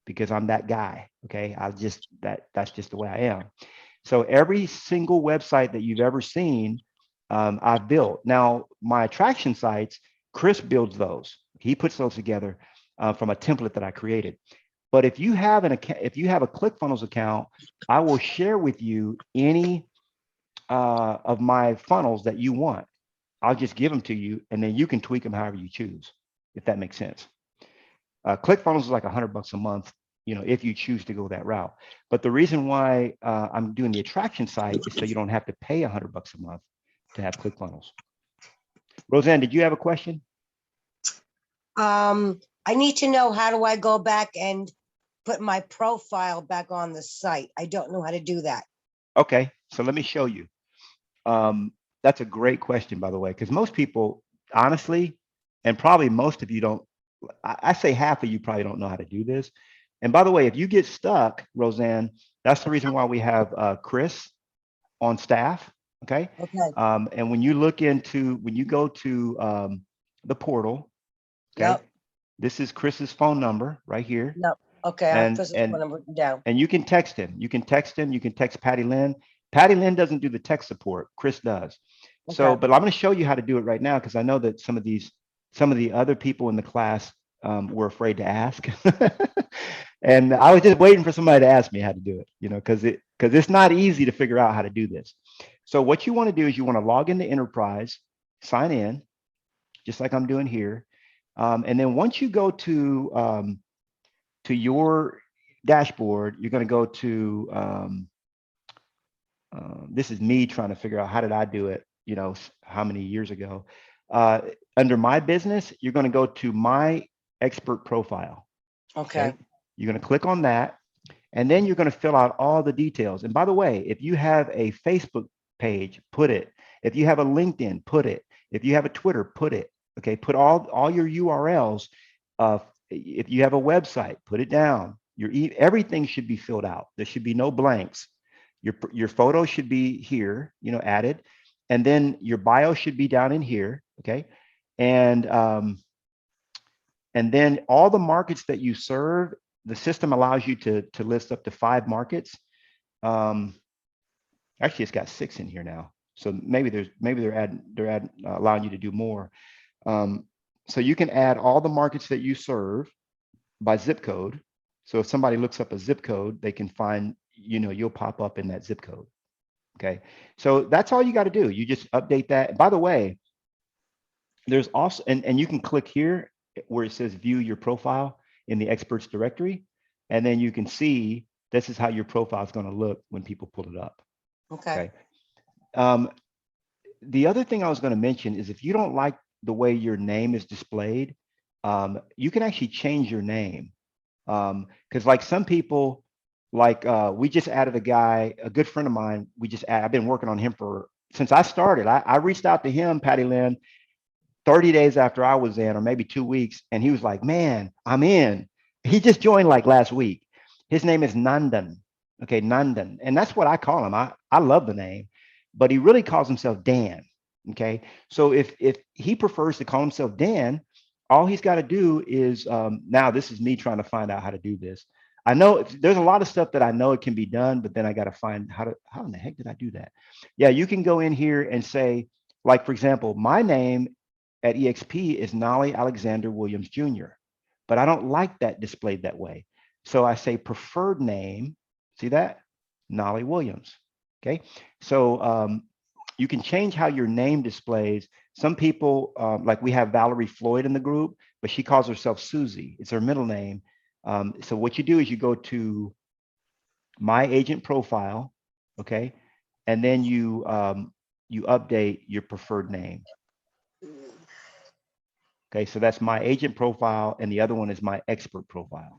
[SPEAKER 1] because I'm that guy. Okay, that's just the way I am. So every single website that you've ever seen, I've built. Now, my attraction sites, Chris builds those. He puts those together from a template that I created. But if you have a ClickFunnels account, I will share with you any of my funnels that you want. I'll just give them to you, and then you can tweak them however you choose, if that makes sense. ClickFunnels is like $100 a month, you know, if you choose to go that route. But the reason why I'm doing the attraction site is so you don't have to pay $100 a month to have ClickFunnels. Roseanne, did you have a question?
[SPEAKER 8] I need to know, how do I go back and put my profile back on the site? I don't know how to do that.
[SPEAKER 1] Okay, so let me show you. That's a great question, by the way, because most people, honestly, and probably most of you don't, I say half of you probably don't know how to do this. And by the way, if you get stuck, Roseanne, that's the reason why we have Chris on staff, okay?
[SPEAKER 8] Okay.
[SPEAKER 1] And when you go to the portal, okay,
[SPEAKER 8] Yep.
[SPEAKER 1] this is Chris's phone number right here.
[SPEAKER 8] Yep. Okay.
[SPEAKER 1] And-
[SPEAKER 8] I'll put
[SPEAKER 1] and-
[SPEAKER 8] the phone number down.
[SPEAKER 1] And you can text him. You can text him. You can text Patty Lynn. Patty Lynn doesn't do the tech support. Chris does. So,
[SPEAKER 8] Okay.
[SPEAKER 1] but I'm going to show you how to do it right now because I know that some of the other people in the class were afraid to ask, and I was just waiting for somebody to ask me how to do it. You know, because it's not easy to figure out how to do this. So what you want to do is you want to log into Enterprise, sign in, just like I'm doing here, and then once you go to your dashboard, you're going to go to this is me trying to figure out how did I do it, you know, how many years ago. Under my business, you're going to go to my expert profile.
[SPEAKER 8] Okay.
[SPEAKER 1] You're going to click on that, and then you're going to fill out all the details. And by the way, if you have a Facebook page, put it. If you have a LinkedIn, put it. If you have a Twitter, put it. Okay, put all your URLs. If you have a website, put it down. Everything should be filled out. There should be no blanks. Your photo should be here, you know, added. and then your bio should be down in here, okay? And then all the markets that you serve, the system allows you to list up to 5 markets. Actually, it's got 6 in here now. So maybe they're allowing you to do more. So you can add all the markets that you serve by zip code. So if somebody looks up a zip code, they can find, you'll pop up in that zip code. Okay. So that's all you got to do. You just update that. By the way, there's also, and you can click here where it says view your profile in the experts directory. And then you can see this is how your profile is going to look when people pull it up.
[SPEAKER 8] Okay.
[SPEAKER 1] The other thing I was going to mention is if you don't like the way your name is displayed, you can actually change your name. Because like some people, like we just added a guy, a good friend of mine, I've been working on him since I started. I reached out to him, Patty Lynn, 30 days after I was in, or maybe 2 weeks. And he was like, man, I'm in. He just joined like last week. His name is Nandan. Okay, Nandan. And that's what I call him. I love the name, but he really calls himself Dan. Okay. So if he prefers to call himself Dan, all he's got to do is, now this is me trying to find out how to do this. I know there's a lot of stuff that I know it can be done, but then I got to find how in the heck did I do that? Yeah, you can go in here and say, like, for example, my name at EXP is Knolly Alexander Williams Jr., but I don't like that displayed that way. So I say preferred name, see that? Knolly Williams, okay? So you can change how your name displays. Some people, like we have Valerie Floyd in the group, but she calls herself Susie. It's her middle name. So what you do is you go to My Agent Profile, okay? And then you update your preferred name. Okay, so that's My Agent Profile, and the other one is My Expert Profile.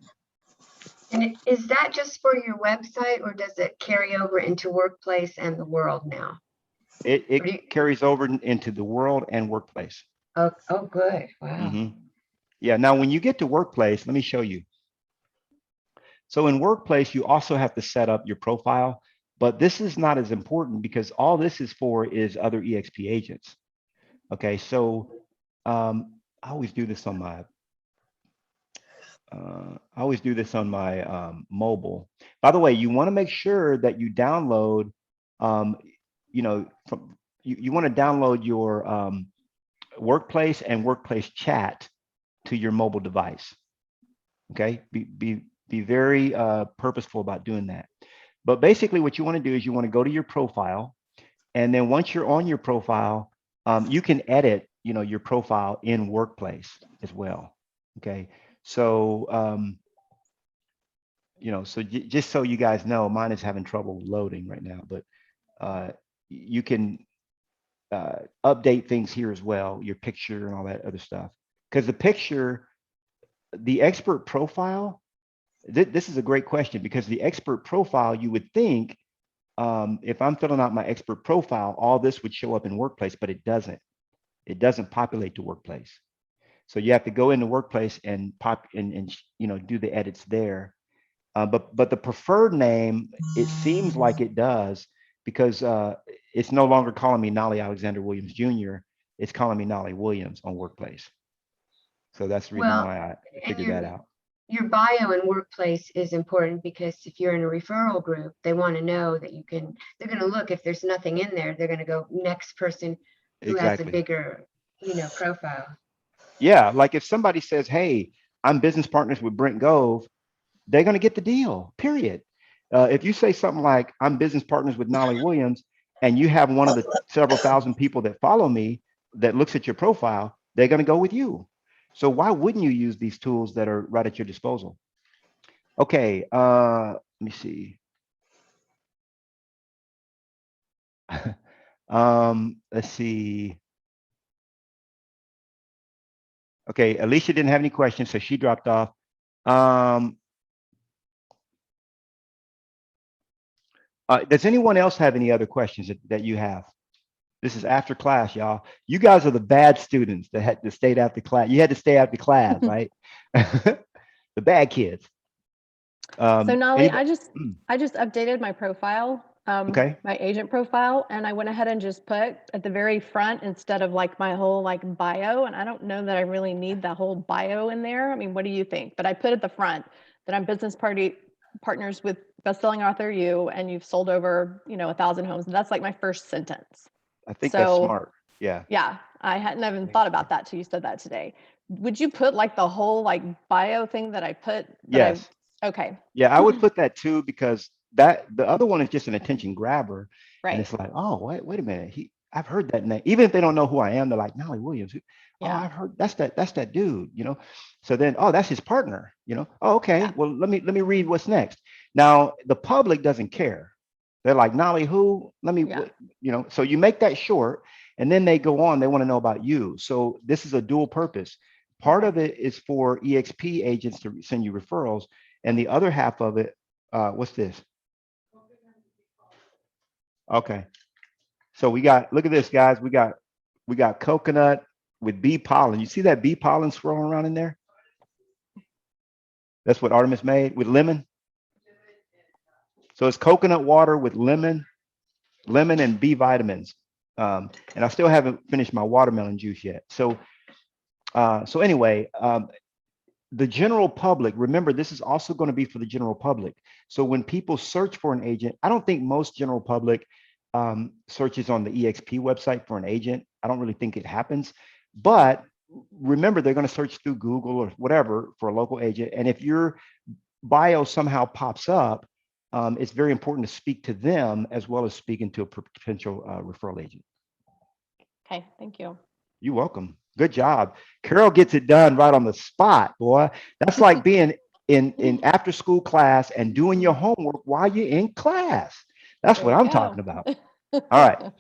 [SPEAKER 5] And is that just for your website, or does it carry over into Workplace and the World now?
[SPEAKER 1] It carries over into the World and Workplace.
[SPEAKER 5] Oh, good. Wow.
[SPEAKER 1] Yeah, now when you get to Workplace, let me show you. So in Workplace, you also have to set up your profile, but this is not as important because all this is for is other EXP agents. Okay, so I always do this on my mobile. By the way, you want to make sure that you download, you want to download your Workplace and Workplace chat to your mobile device. Okay, be very purposeful about doing that. But basically what you want to do is you want to go to your profile, and then once you're on your profile, you can edit, your profile in Workplace as well. Okay, so so just so you guys know, mine is having trouble loading right now, but you can update things here as well, your picture and all that other stuff. Because the expert profile, this is a great question, because the expert profile, you would think, if I'm filling out my expert profile, all this would show up in Workplace, but it doesn't. It doesn't populate to Workplace. So you have to go into Workplace and do the edits there. But the preferred name, it seems like it does, because it's no longer calling me Knolly Alexander Williams Jr. It's calling me Knolly Williams on Workplace. So that's the reason why I figured that out.
[SPEAKER 5] Your bio in Workplace is important, because if you're in a referral group, they want to know that they're going to look, if there's nothing in there, they're going to go next person who has a bigger, profile.
[SPEAKER 1] Yeah, like if somebody says, hey, I'm business partners with Brent Gove, they're going to get the deal, period. If you say something like, I'm business partners with Knolly Williams, and you have one of the several thousand people that follow me that looks at your profile, they're going to go with you. So why wouldn't you use these tools that are right at your disposal? Okay, let me see. Let's see. Okay, Alicia didn't have any questions, so she dropped off. Does anyone else have any other questions that you have? This is after class, y'all. You guys are the bad students that had to stay after class. You had to stay after class, right? The bad kids.
[SPEAKER 7] So Knolly,
[SPEAKER 1] anybody?
[SPEAKER 7] I just updated my profile.
[SPEAKER 1] Okay.
[SPEAKER 7] my agent profile, and I went ahead and just put at the very front instead of like my whole like bio. And I don't know that I really need the whole bio in there. I mean, what do you think? But I put at the front that I'm partners with bestselling author you, and you've sold over 1,000 homes. And that's like my first sentence.
[SPEAKER 1] I think that's smart. Yeah.
[SPEAKER 7] Yeah, I hadn't even
[SPEAKER 1] Yeah.
[SPEAKER 7] thought about that till you said that today. Would you put like the whole like bio thing that I put?
[SPEAKER 1] Yes.
[SPEAKER 7] Okay.
[SPEAKER 1] Yeah, I would put that too, because the other one is just an attention grabber. And
[SPEAKER 7] Right.
[SPEAKER 1] it's like, oh, wait a minute. I've heard that name. Even if they don't know who I am, they're like, Knolly Williams. Oh,
[SPEAKER 7] Yeah.
[SPEAKER 1] I've heard that's that dude, So then, oh, that's his partner, Oh, okay.
[SPEAKER 7] Yeah.
[SPEAKER 1] Well, let me read what's next. Now, the public doesn't care. They're like, Knolly, who? Let me,
[SPEAKER 7] Yeah.
[SPEAKER 1] So you make that short, and then they go on, they want to know about you. So this is a dual purpose. Part
[SPEAKER 7] Okay.
[SPEAKER 1] of it is for EXP agents to send you referrals. And the other half of it, what's this? Okay. So look at this, guys. We got coconut with bee pollen. You see that bee pollen swirling around in there? That's what Artemis made with lemon. So it's coconut water with lemon and B vitamins. And I still haven't finished my watermelon juice yet. So anyway, the general public, remember, this is also going to be for the general public. So when people search for an agent, I don't think most general public searches on the EXP website for an agent. I don't really think it happens. But remember, they're going to search through Google or whatever for a local agent. And if your bio somehow pops up, it's very important to speak to them as well as speaking to a potential referral agent.
[SPEAKER 7] Okay. Thank you.
[SPEAKER 1] You're welcome. Good job. Carol gets it done right on the spot, boy. That's like being in after school class and doing your homework while you're in class. That's
[SPEAKER 7] There
[SPEAKER 1] what
[SPEAKER 7] you
[SPEAKER 1] I'm
[SPEAKER 7] go.
[SPEAKER 1] talking about. All right.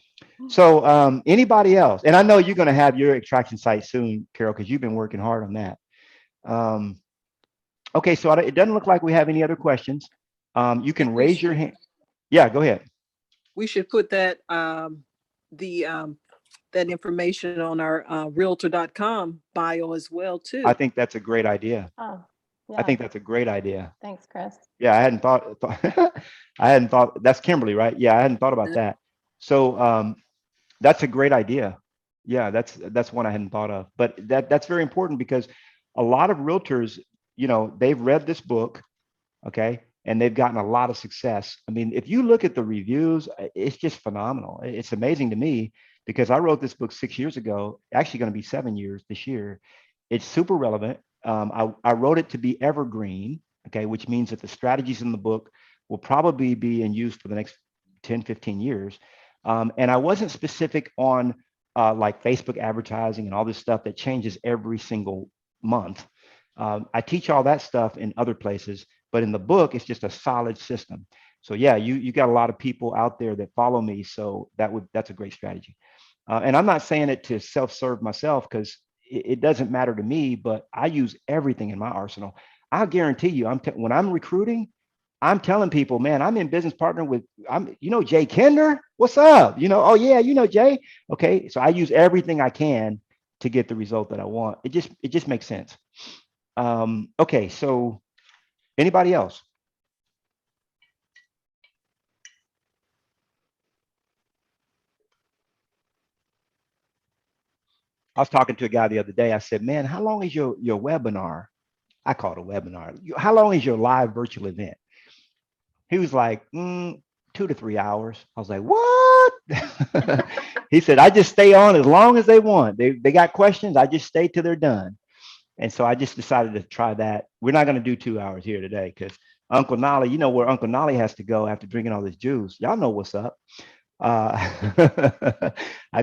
[SPEAKER 1] So anybody else? And I know you're going to have your attraction site soon, Carol, because you've been working hard on that. Okay, so it doesn't look like we have any other questions. You can raise your hand. Yeah, go ahead.
[SPEAKER 9] We should put that that information on our realtor.com bio as well too.
[SPEAKER 1] I think that's a great idea.
[SPEAKER 7] Oh, yeah.
[SPEAKER 1] I think that's a great idea.
[SPEAKER 7] Thanks, Chris.
[SPEAKER 1] Yeah, I hadn't thought I hadn't thought. That's Kimberly, right? Yeah, I hadn't thought about that. So that's a great idea. Yeah, that's one I hadn't thought of. But that's very important, because a lot of realtors, they've read this book, okay, and they've gotten a lot of success. I mean, if you look at the reviews, it's just phenomenal. It's amazing to me, because I wrote this book 6 years ago, actually going to be 7 years this year. It's super relevant. I wrote it to be evergreen, okay, which means that the strategies in the book will probably be in use for the next 10, 15 years. And I wasn't specific on like Facebook advertising and all this stuff that changes every single month. I teach all that stuff in other places, but in the book, it's just a solid system. So yeah, you got a lot of people out there that follow me. So that's a great strategy. And I'm not saying it to self-serve myself, because it doesn't matter to me, but I use everything in my arsenal. I'll guarantee you, when I'm recruiting, I'm telling people, man, I'm in business partner with, Jay Kinder, what's up? Oh yeah, Jay. Okay, so I use everything I can to get the result that I want. It just makes sense. Okay, so anybody else? I was talking to a guy the other day. I said, man, how long is your webinar? I call it a webinar. How long is your live virtual event? He was like, 2 to 3 hours. I was like, what? He said, I just stay on as long as they want. They got questions. I just stay till they're done. And so I just decided to try that. We're not going to do 2 hours here today, because Uncle Knolly, you know where Uncle Knolly has to go after drinking all this juice. Y'all know what's up. I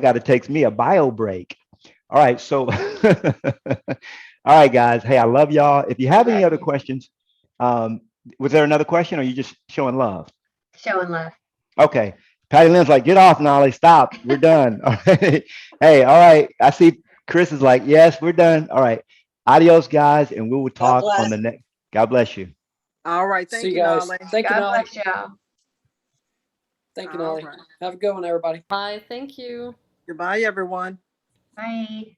[SPEAKER 1] got to take me a bio break. All right. So, all right, guys. Hey, I love y'all. If you have any other questions, was there another question, or are you just showing love?
[SPEAKER 5] Showing love.
[SPEAKER 1] Okay. Patty Lynn's like, get off, Knolly. Stop. We're done. All right. Hey, all right. I see Chris is like, yes, we're done. All right. Adios, guys. And we will talk on the next. God bless you.
[SPEAKER 9] All right. Thank
[SPEAKER 4] See
[SPEAKER 9] you,
[SPEAKER 4] you guys.
[SPEAKER 9] Knolly.
[SPEAKER 4] Thank you,
[SPEAKER 5] God
[SPEAKER 4] Knolly.
[SPEAKER 5] bless y'all.
[SPEAKER 4] Thank you,
[SPEAKER 9] All
[SPEAKER 4] Knolly.
[SPEAKER 9] right.
[SPEAKER 4] Have a good one, everybody.
[SPEAKER 7] Bye. Thank you.
[SPEAKER 9] Goodbye, everyone.
[SPEAKER 5] Bye.